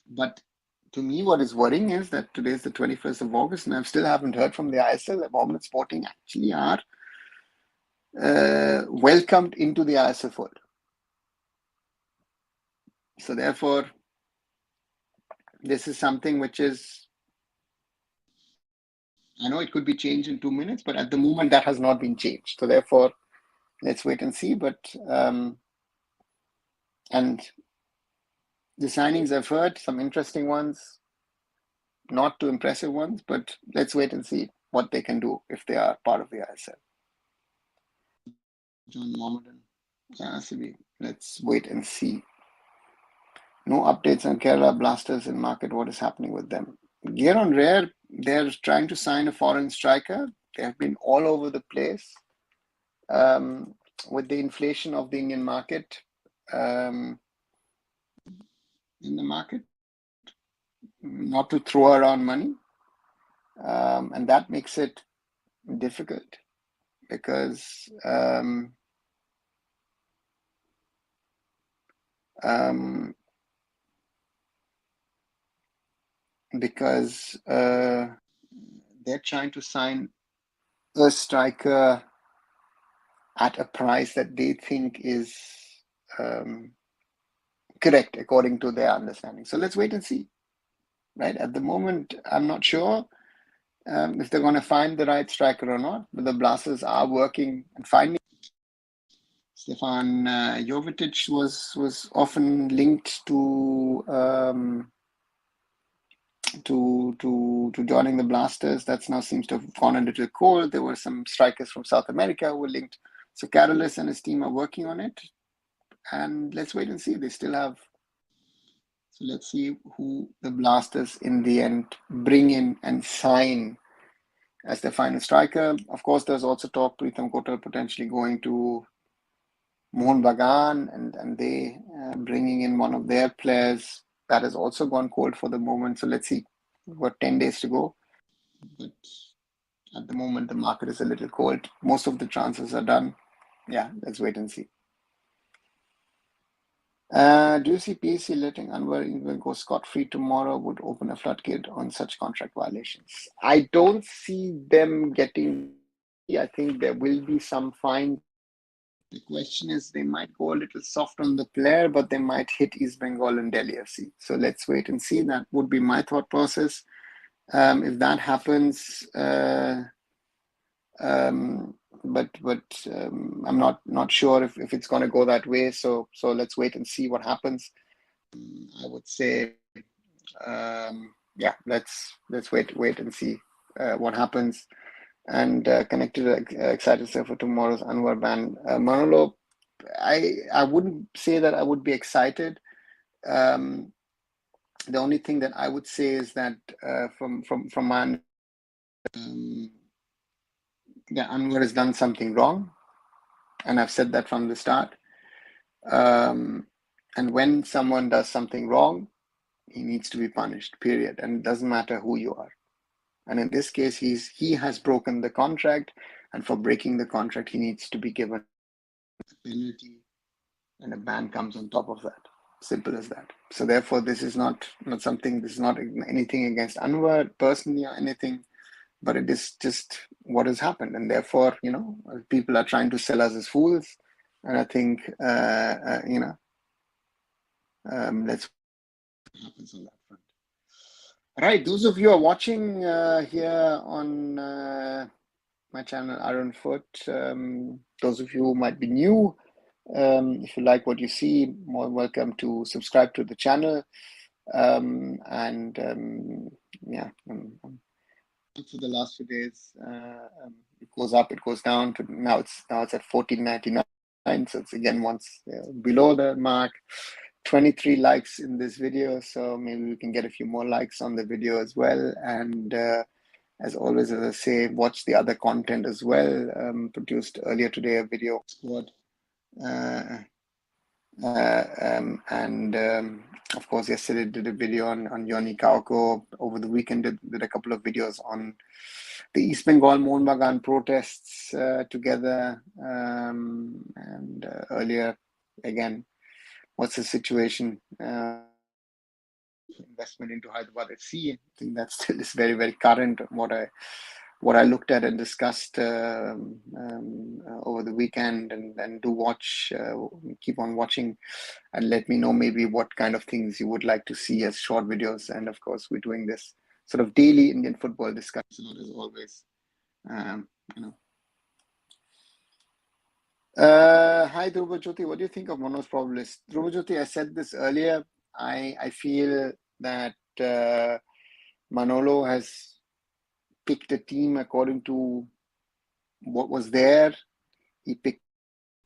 But to me, what is worrying is that today is the 21st of August, and I still haven't heard from the ISL that Mohun Sporting actually are welcomed into the ISL fold. So therefore, this is something which is, I know it could be changed in 2 minutes, but at the moment that has not been changed. So therefore, let's wait and see. But and the signings I've heard, some interesting ones, not too impressive ones, but let's wait and see what they can do if they are part of the ISL. John Mohammedan, RCB. Let's wait and see. No updates on Kerala Blasters in market. What is happening with them? Gear on Rare, they're trying to sign a foreign striker. They have been all over the place. With the inflation of the Indian market, in the market, not to throw around money. And that makes it difficult because they're trying to sign a striker at a price that they think is correct according to their understanding. So let's wait and see. Right at the moment, I'm not sure if they're going to find the right striker or not. But the Blasters are working and finding. Stefan Jovetic was often linked to joining the Blasters. That's now seems to have gone a little cold. There were some strikers from South America who were linked. So Carolus and his team are working on it. And let's wait and see. They still have. So let's see who the Blasters in the end bring in and sign as their final striker. Of course, there's also talk Pritham Kotal potentially going to Mohun Bagan and they bringing in one of their players. That has also gone cold for the moment. So let's see. We've got 10 days to go. But at the moment, the market is a little cold. Most of the transfers are done. Yeah, let's wait and see. Do you see PSC letting Anwar even go scot-free tomorrow would open a floodgate on such contract violations? I don't see them getting. I think there will be some fine. The question is, they might go a little soft on the player, but they might hit East Bengal and Delhi FC. So let's wait and see. That would be my thought process. If that happens, but I'm not sure if it's going to go that way. So let's wait and see what happens. I would say, yeah, let's wait and see what happens. And connected, excited for tomorrow's Anwar ban. Manolo, I wouldn't say that I would be excited. The only thing that I would say is that from my yeah, Anwar has done something wrong, and I've said that from the start. And when someone does something wrong, he needs to be punished, period. And it doesn't matter who you are. And in this case, he has broken the contract, and for breaking the contract, he needs to be given a penalty, and a ban comes on top of that. Simple as that. So therefore, this is not something. This is not anything against Anwar personally or anything. but it is just what has happened, and therefore, people are trying to sell us as fools, and I think let's what happens on that front. Right, those of you who are watching here on my channel arunfoot, those of you who might be new, if you like what you see, more welcome to subscribe to the channel. For the last few days, it goes up, it goes down. Now it's at 14.99, so it's again once below the mark. 23 likes in this video, so maybe we can get a few more likes on the video as well. And as always, as I say, watch the other content as well. Produced earlier today a video squad. Of course, yesterday did a video on Yoni Kauko. Over the weekend did a couple of videos on the East Bengal Mohun Bagan protests together. And earlier, again, what's the situation? Investment into Hyderabad FC. I think that still is very, very current. What I looked at and discussed over the weekend, and do watch, keep on watching, and let me know maybe what kind of things you would like to see as short videos. And of course, we're doing this sort of daily Indian football discussion as always. Hi, Dhruva what do you think of Mano's problem list? Dhruva I said this earlier. I feel that Manolo has picked a team according to what was there. He picked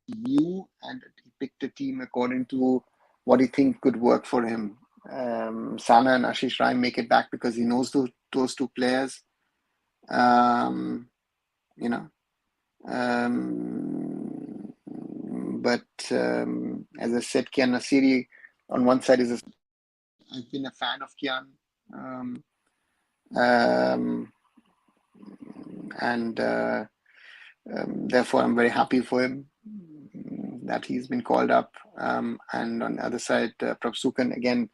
new, and he picked a team according to what he think could work for him. Sana and Ashish Rai make it back because he knows those two players. But as I said, Kian Nasiri on one side I've been a fan of Kian. Therefore, I'm very happy for him that he's been called up. And on the other side, Prabsukan, again,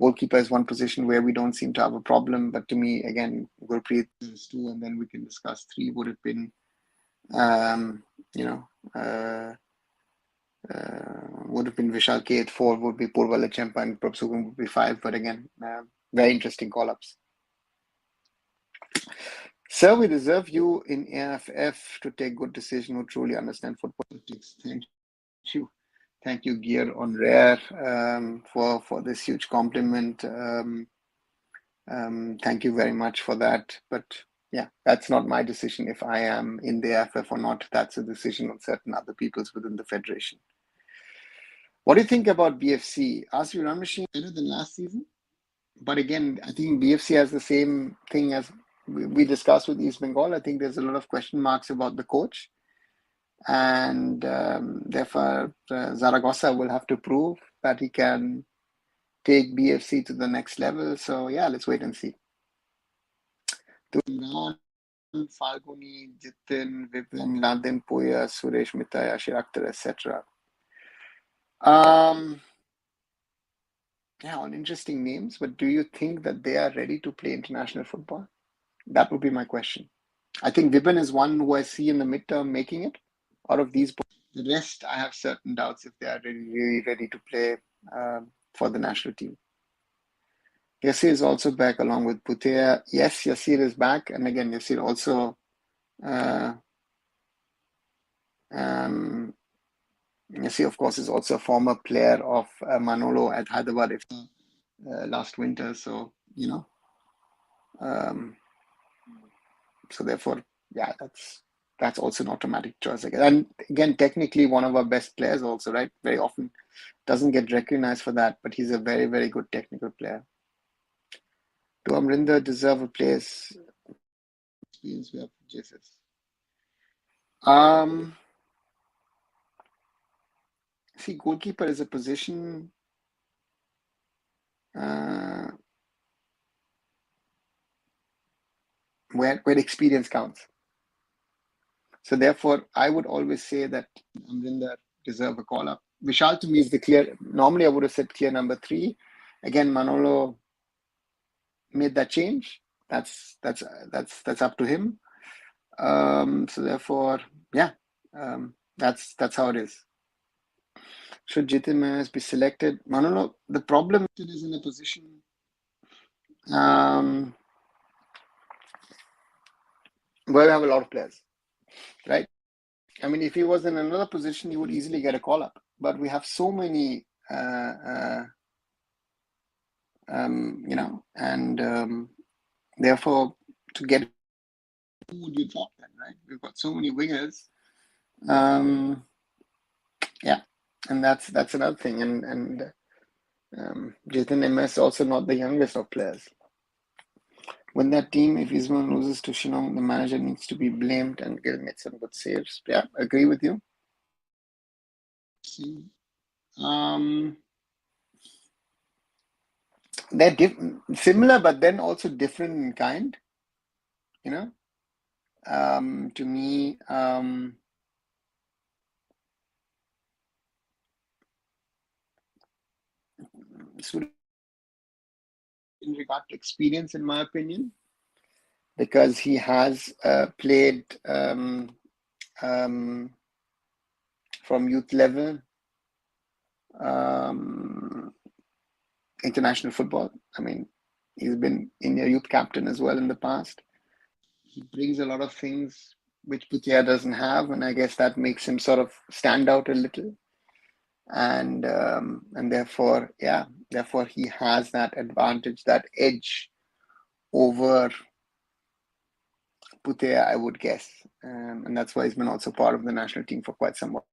goalkeeper is one position where we don't seem to have a problem. But to me, again, Gurpreet is 2, and then we can discuss 3 would have been, would have been Vishal K at 4, would be Purvala Chempa, and Prabsukan would be 5. But again, very interesting call-ups. Sir, we deserve you in AFF to take good decision, who truly understand football politics. Thank you. Thank you, Gear on Rare, for this huge compliment. Thank you very much for that. But yeah, that's not my decision if I am in the AFF or not. That's a decision on certain other people's within the federation. What do you think about BFC? RCB Run Machine better than last season? But again, I think BFC has the same thing as we discussed with East Bengal. I think there's a lot of question marks about the coach. And therefore, Zaragoza will have to prove that he can take BFC to the next level. So yeah, let's wait and see. Durand, Falguni, Jitin, Vipin, Landin, Puya, Suresh Mitaya, Shiraktar, etc. Yeah, all interesting names, but do you think that they are ready to play international football? That would be my question. I think Vipin is one who I see in the midterm making it. Out of these, the rest, I have certain doubts if they are really ready to play for the national team. Yassir is also back along with Putea. Yes, Yassir is back. And again, Yassir also Yassir, of course, is also a former player of Manolo at Hyderabad last winter. So, so therefore, yeah, that's also an automatic choice again. And again, technically one of our best players also, right? Very often doesn't get recognized for that, but he's a very, very good technical player. Do Amrinder deserve a place? Experience we have Jesus. See, goalkeeper is a position where experience counts. So therefore, I would always say that Amrinder deserve a call-up. Vishal to me is the clear, normally I would have said clear number 3. Again, Manolo made that change. that's up to him. So therefore, yeah, that's how it is. Should Jitin be selected? Manolo, the problem is in a position where we have a lot of players, right? I mean, if he was in another position, he would easily get a call up. But we have so many, and therefore, to get who would you drop then, right? We've got so many wingers. Yeah, and that's another thing. And Jitin MS also not the youngest of players. When that team, if Isman loses to Shillong, the manager needs to be blamed, and Gill made some good saves. Yeah, agree with you. They're similar, but then also different in kind. You know, to me, in regard to experience, in my opinion, because he has played from youth level, international football. I mean, he's been India youth captain as well in the past. He brings a lot of things which Bhutia doesn't have, and I guess that makes him sort of stand out a little. And therefore, yeah, therefore he has that advantage, that edge over Bhutia, I would guess, and that's why he's been also part of the national team for quite some while.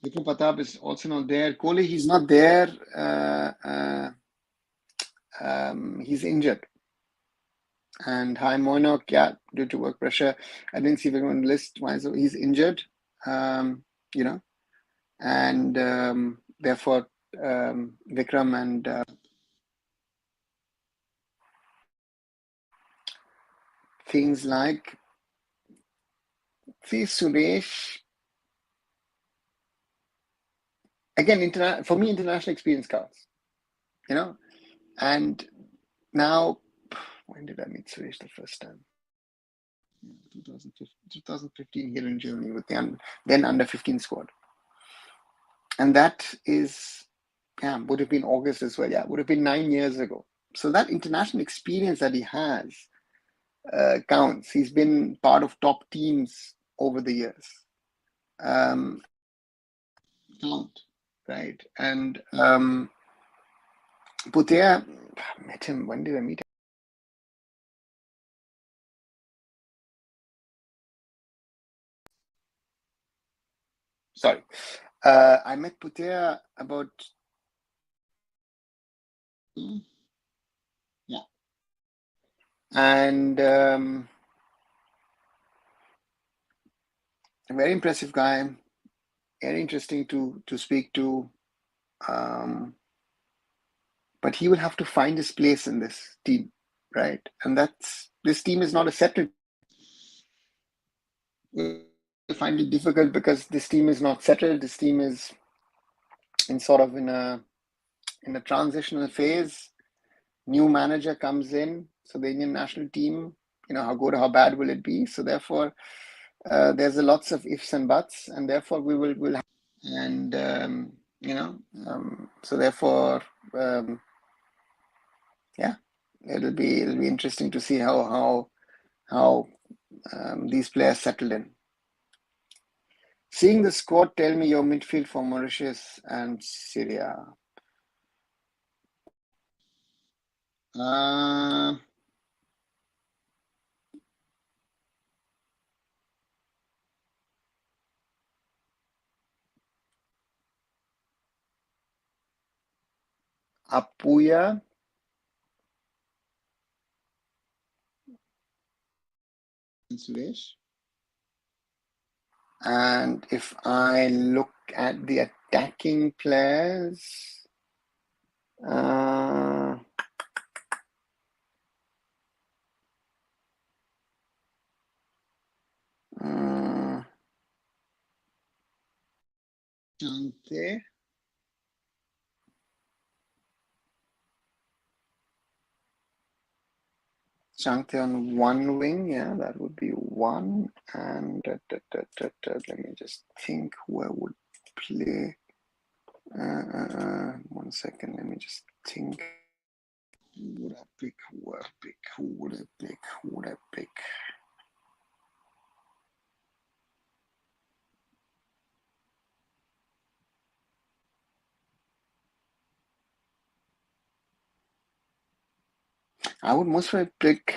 Vikram Pratap is also not there. Kohli, he's not there. He's injured. And Hi Moinok, yeah, due to work pressure. I didn't see Vikram on the list. Why? So he's injured, you know, and therefore Vikram and things like, see, Suresh, again, for me, international experience counts, you know, and now, when did I meet Suresh the first time? 2015 here in Germany with the then under 15 squad. And that is, yeah, would have been August as well. Yeah, would have been 9 years ago. So that international experience that he has counts. He's been part of top teams over the years. Count, right? And Bhutia, met him. When did I meet him? Sorry. I met Bhutia about, yeah. And a very impressive guy, very interesting to speak to. But he will have to find his place in this team, right? And this team is not a settled. We'll find it difficult because this team is not settled. This team is in sort of in a transitional phase. New manager comes in, so the Indian national team, you know, how good or how bad will it be? So therefore, there's a lots of ifs and buts, and therefore we'll have, and so therefore, yeah, it'll be interesting to see how these players settle in. Seeing the squad, tell me your midfield for Mauritius and Syria. Apuya, and Suresh. And if I look at the attacking players, Chante, Changte on one wing, yeah, that would be one. And let me just think who I would play. 1 second, let me just think. Who would I pick? Who would I pick? I would most probably pick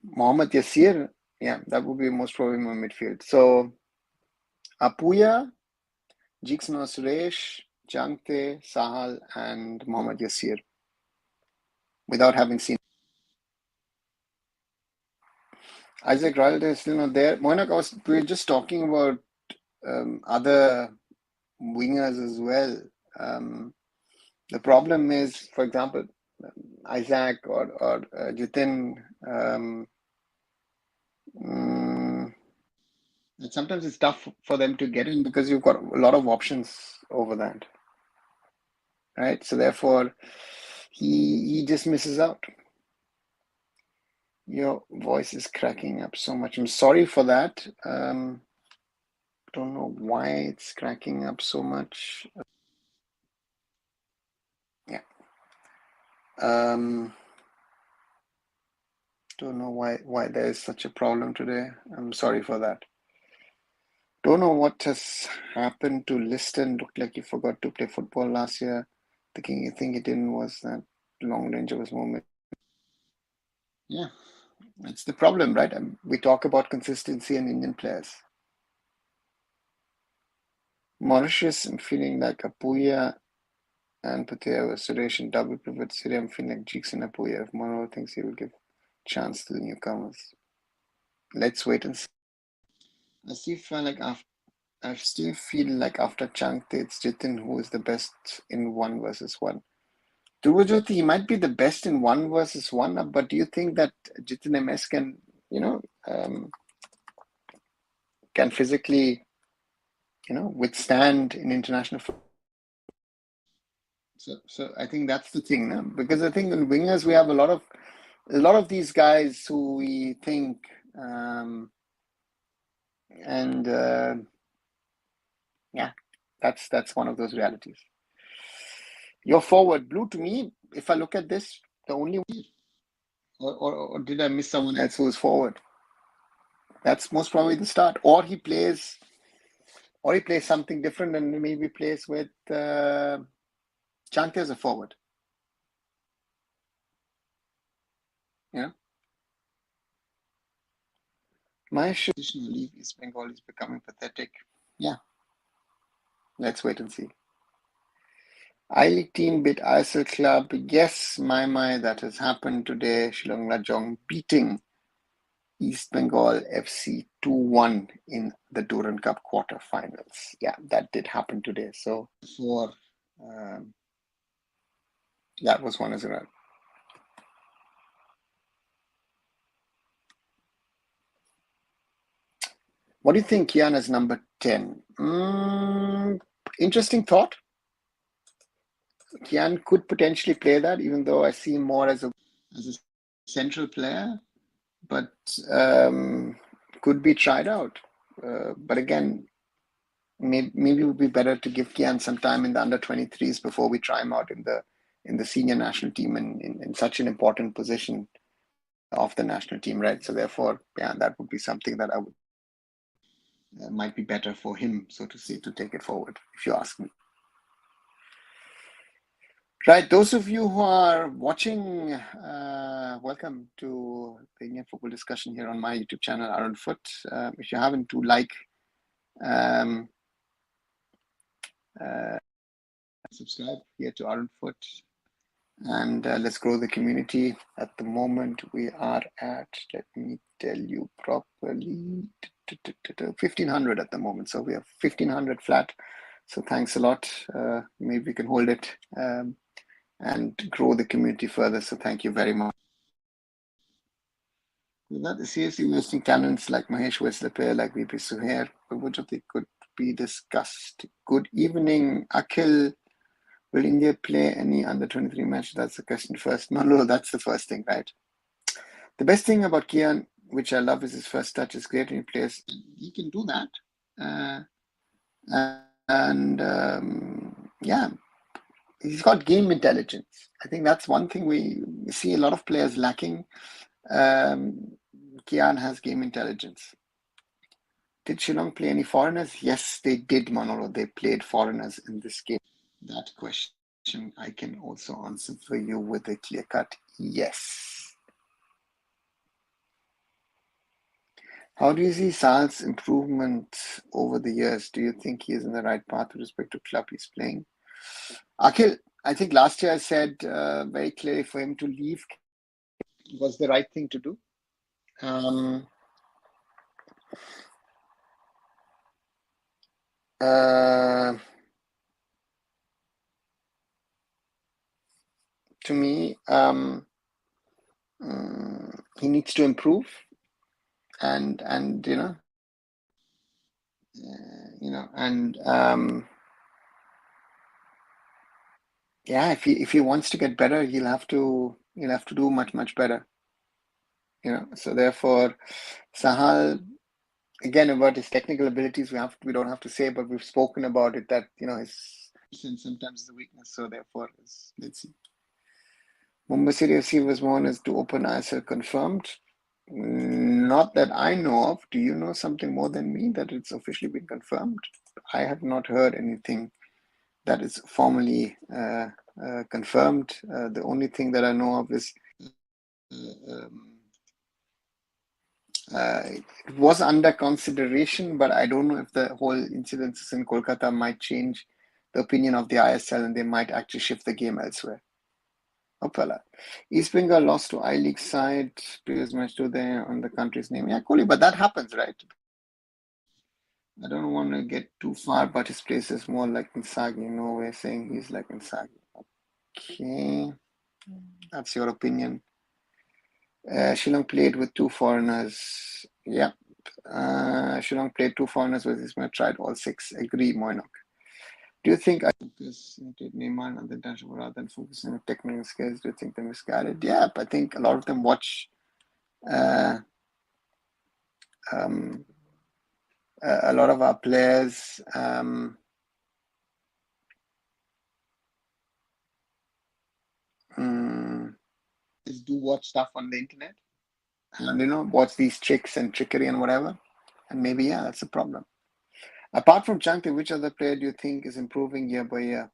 Mohammad Yasir. Yeah, that would be most probably my midfield. So Apuya, Jixno Suresh, Jangte, Sahal, and Mohammad Yasir. Without having seen Isaac Riley is still not there. Moinak, we were just talking about other wingers as well. The problem is, for example, Isaac or Jitin. Sometimes it's tough for them to get in because you've got a lot of options over that, right? So therefore, he just misses out. Your voice is cracking up so much. I'm sorry for that. Don't know why it's cracking up so much. Yeah. Don't know why there is such a problem today. I'm sorry for that. Don't know what has happened to Liston. Looked like he forgot to play football last year. The thing he didn't was that long range of his movement. Yeah, that's the problem, right? We talk about consistency in Indian players. Mauritius, I'm feeling like Apuya and Patea was Suresh in double pivot. Syria, I'm feeling like Jeeks and Apuya. If Manolo thinks he will give chance to the newcomers. Let's wait and see. I still feel like after Changte, it's Jitin who is the best in 1 versus 1. Dhruva, he might be the best in 1 versus 1, but do you think that Jitin MS can, can physically, withstand in international football? So I think that's the thing, no? Because I think in wingers we have a lot of these guys who we think, yeah, that's one of those realities. Your forward, Blue, to me, if I look at this, the only one, or did I miss someone else who is forward? That's most probably the start. Or he plays something different and maybe plays with Chante as a forward. Yeah. My position leave East Bengal is becoming pathetic. Yeah. Let's wait and see. I-League team beat ISL club. Yes, my, that has happened today. Shillong Lajong beating East Bengal FC 2-1 in the Durand Cup quarterfinals. Yeah, that did happen today. So that was 1-0. What do you think Kian is number 10? Interesting thought. Kian could potentially play that, even though I see him more as a central player, but could be tried out. But again, maybe it would be better to give Kian some time in the under-23s before we try him out in the senior national team in such an important position of the national team, right? So therefore, yeah, that would be something that I would might be better for him, so to say, to take it forward, if you ask me. Right, those of you who are watching, welcome to the Indian football discussion here on my YouTube channel, arunfoot. If you haven't, do like, subscribe here to arunfoot, and let's grow the community. At the moment, we are at, let me tell you properly, 1,500 at the moment. So we have 1,500 flat. So thanks a lot. Maybe we can hold it and grow the community further. So thank you very much. With that, the CSC investing talents like Mahesh Wesley, like VP Suhair, which of they could be discussed. Good evening, Akhil. Will India play any under 23 match? That's the question first. No, that's the first thing, right? The best thing about Kian, which I love, is his first touch is great when he plays. He can do that. And yeah, he's got game intelligence. I think that's one thing we see a lot of players lacking. Kian has game intelligence. Did Shillong play any foreigners? Yes, they did, Manolo. They played foreigners in this game. That question I can also answer for you with a clear cut yes. How do you see Sal's improvement over the years? Do you think he is in the right path with respect to club he's playing? Akhil, I think last year I said very clearly for him to leave was the right thing to do. To me, he needs to improve, and yeah, if he wants to get better, he'll have to do much better. So therefore, Sahal, again, about his technical abilities, we don't have to say, but we've spoken about it that his sometimes the weakness. So therefore, let's see. Mumbai City FC was Mohun as to open ISL confirmed. Not that I know of. Do you know something more than me that it's officially been confirmed? I have not heard anything that is formally confirmed. The only thing that I know of is it was under consideration, but I don't know if the whole incidences in Kolkata might change the opinion of the ISL and they might actually shift the game elsewhere. Opala. East Bengal lost to I-League side previous match to there on the country's name. Yeah, cool, but that happens, right? I don't want to get too far, but his place is more like Insagi. No way saying he's like Insagi. Okay, that's your opinion. Shillong played with two foreigners. Yeah. Shillong played two foreigners with his match, tried all six. Agree, Moinok. Do you think I focus Neymar on the dashboard rather than focusing on technical skills? Do you think they're misguided? Yeah, I think a lot of them watch a lot of our players do watch stuff on the internet and watch these tricks and trickery and whatever, and maybe that's a problem. Apart from Changte, which other player do you think is improving year by year?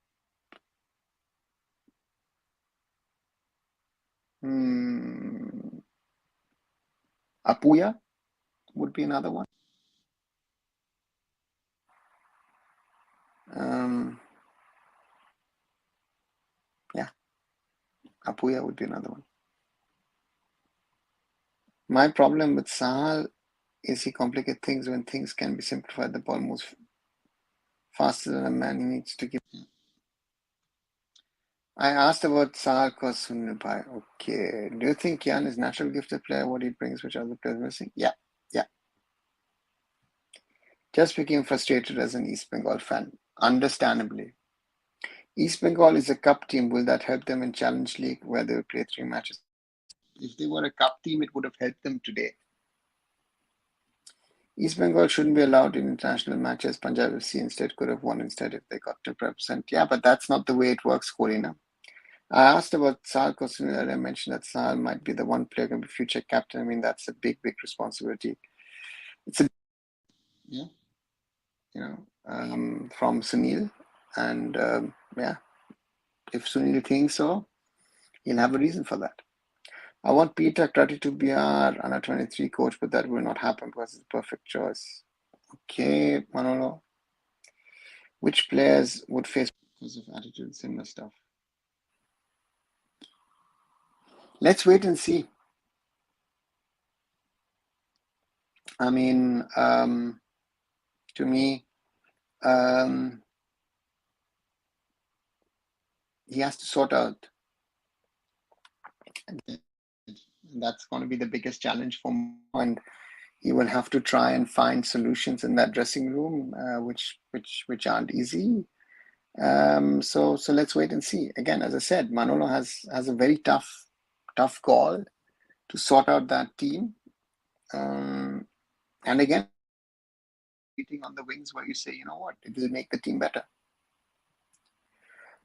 Apuya would be another one. Yeah, Apuya would be another one. My problem with Sahal is he complicates things when things can be simplified. The ball moves faster than a man. He needs to give. I asked about Sahal because Sunil Bhai. Okay. Do you think Kian is natural gifted player? What he brings, which other players missing? Yeah. Just became frustrated as an East Bengal fan. Understandably. East Bengal is a cup team. Will that help them in Challenge League where they will play 3 matches? If they were a cup team, it would have helped them today. East Bengal shouldn't be allowed in international matches. Punjab FC instead could have won instead if they got to represent. Yeah, but that's not the way it works, Corina. I asked about Sahal because I mentioned that Sahal might be the one player going to be future captain. I mean, that's a big responsibility. It's from Sunil. And if Sunil thinks so, he'll have a reason for that. I want Peter Crutty to be our under 23 coach, but that will not happen because it's a perfect choice. Okay, Manolo. Which players would face because of attitude, similar stuff? Let's wait and see. I mean, to me, he has to sort out. And that's going to be the biggest challenge for him. And You will have to try and find solutions in that dressing room, which aren't easy. So let's wait and see. Again, as I said, Manolo has a very tough call to sort out that team. And again, beating on the wings where you say, you know what, it will make the team better.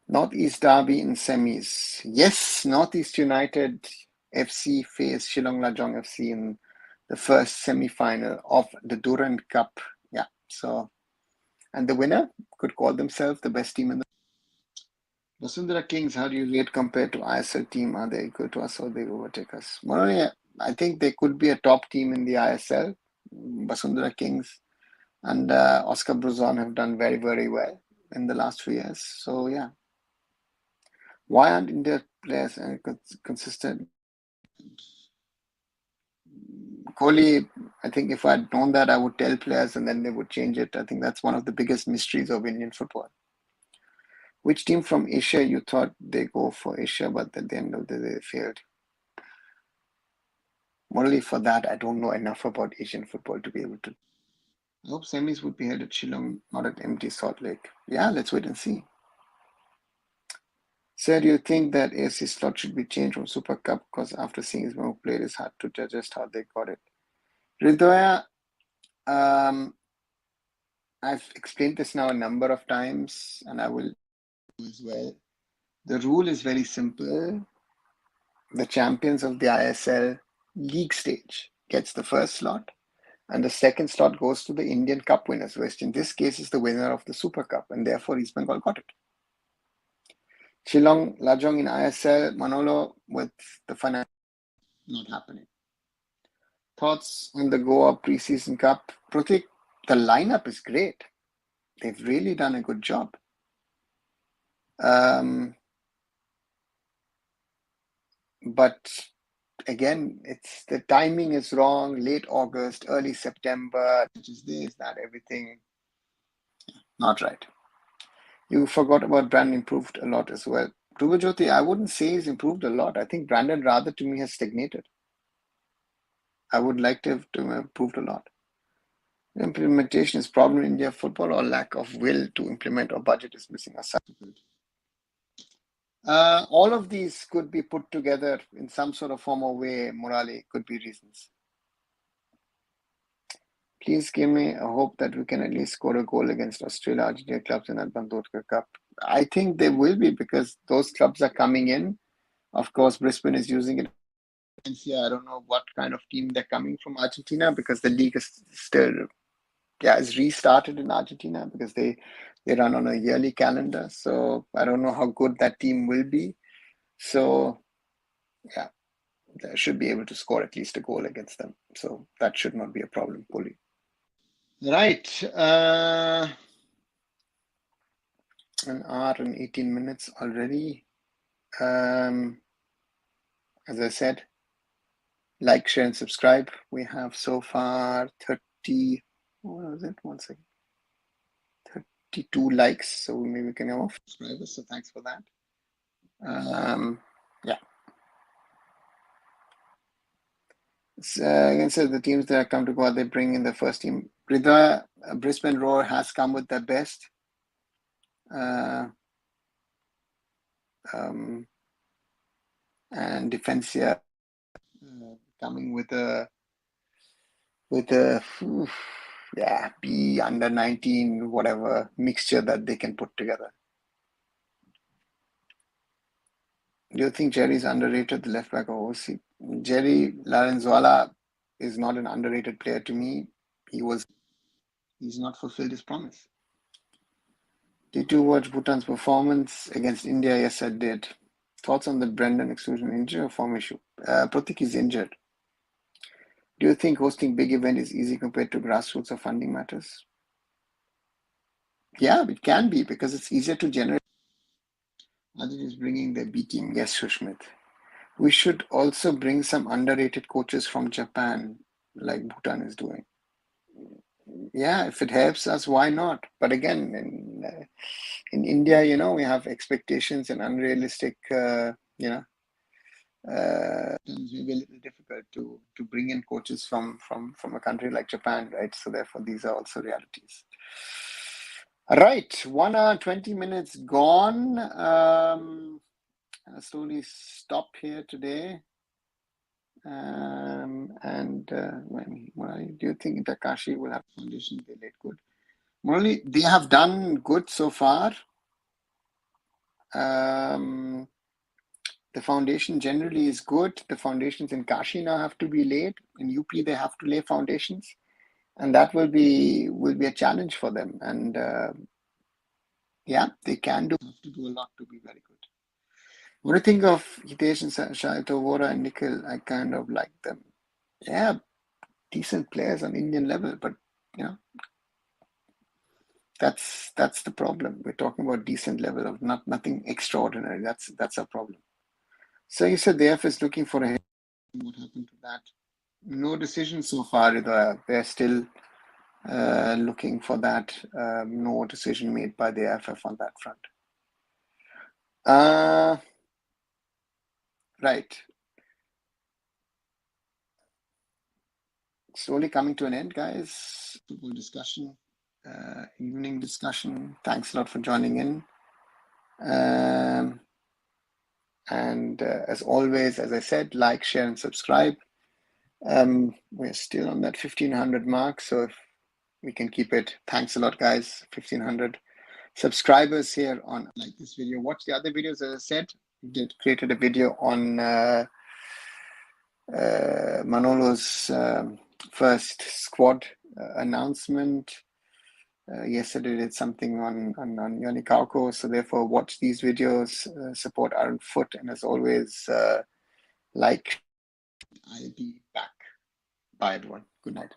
Northeast Derby in semis. Yes, Northeast United FC faced Shillong Lajong FC in the first semi-final of the Durand Cup. Yeah, so, and the winner could call themselves the best team in the Vasundhara Kings. How do you rate compared to ISL team? Are they equal to us or they overtake us? Well, I think they could be a top team in the ISL. Vasundhara Kings and Oscar Bruzon have done very, very well in the last few years. So yeah, why aren't India players consistent? Kohli, I think if I'd known that, I would tell players and then they would change it. I think that's one of the biggest mysteries of Indian football. Which team from Asia you thought they go for Asia, but at the end of the day, they failed? Only for that, I don't know enough about Asian football to be able to. I hope semis would be held at Shillong, not at empty Salt Lake. Yeah, let's wait and see. Sir, do you think that AFC slot should be changed from Super Cup? Because after seeing his move played, it's hard to judge just how they got it. Ridhoya, I've explained this now a number of times, and I will as well. The rule is very simple. The champions of the ISL league stage gets the first slot, and the second slot goes to the Indian Cup winners, which in this case is the winner of the Super Cup, and therefore East Bengal got it. Shillong Lajong in ISL, Manolo with the financial not happening. Thoughts on the Goa preseason cup? Pratik, the lineup is great. They've really done a good job. But again, it's the timing is wrong. Late August, early September, which is this, that, everything. Not right. You forgot about Brandon improved a lot as well. Dhruva I wouldn't say he's improved a lot. I think Brandon rather to me has stagnated. I would like to have improved a lot. Implementation is problem in India football or lack of will to implement or budget is missing or substitute. All of these could be put together in some sort of form or way. Murali could be reasons. Please give me a hope that we can at least score a goal against Australia, Argentina clubs in that Bandhodka Cup. I think there will be because those clubs are coming in. Of course, Brisbane is using it. I don't know what kind of team they're coming from Argentina because the league is still, is restarted in Argentina because they run on a yearly calendar. So I don't know how good that team will be. So yeah, they should be able to score at least a goal against them. So that should not be a problem, Puli. Right. An hour and 18 minutes already. As I said, like, share, and subscribe. We have so far 30, what was it? 1 second. 32 likes. So maybe we can have more subscribers. So thanks for that. Yeah. Again, so the teams that come to Goa, they bring in the first team. Brisbane Roar has come with their best. And Defensia coming with a B under 19 whatever mixture that they can put together. Do you think Jerry's underrated, the left back of OC? Jerry Larenzuela is not an underrated player to me. He's not fulfilled his promise. Did you watch Bhutan's performance against India? Yes, I did. Thoughts on the Brendan exclusion, injury or form issue? Pratik is injured. Do you think hosting big event is easy compared to grassroots or funding matters? Yeah, it can be because it's easier to generate. Ajit is bringing the B team. Yes, Shushmit. We should also bring some underrated coaches from Japan, like Bhutan is doing. Yeah, if it helps us, why not? But again, in India, we have expectations and unrealistic, It's maybe a little difficult to bring in coaches from a country like Japan, right? So therefore, these are also realities. All right, 1 hour 20 minutes gone. I'll slowly stop here today. And do you think Takashi will have foundation? They laid good. Morally, they have done good so far. The foundation generally is good. The foundations in Kashi now have to be laid. In UP, they have to lay foundations, and that will be a challenge for them. And yeah, they can do have to do a lot to be very good. When I think of Hitesh and Shaito, Vora and Nikhil, I kind of like them. Yeah, decent players on Indian level, but you know, that's the problem. We're talking about decent level of nothing extraordinary. That's our problem. So you said the F is looking for a head. What happened to that? No decision so far. They're still looking for that. No decision made by the AFF on that front. Right. Slowly coming to an end, guys. Football discussion, evening discussion. Thanks a lot for joining in. And as always, as I said, like, share, and subscribe. We're still on that 1500 mark, so if we can keep it. Thanks a lot, guys. 1500 subscribers here on like this video. Watch the other videos. As I said, created a video on Manolo's first squad announcement. Yesterday did something on Yoni Kauko. So therefore, watch these videos, support arunfoot, and as always, like. I'll be back. Bye, everyone. Good night.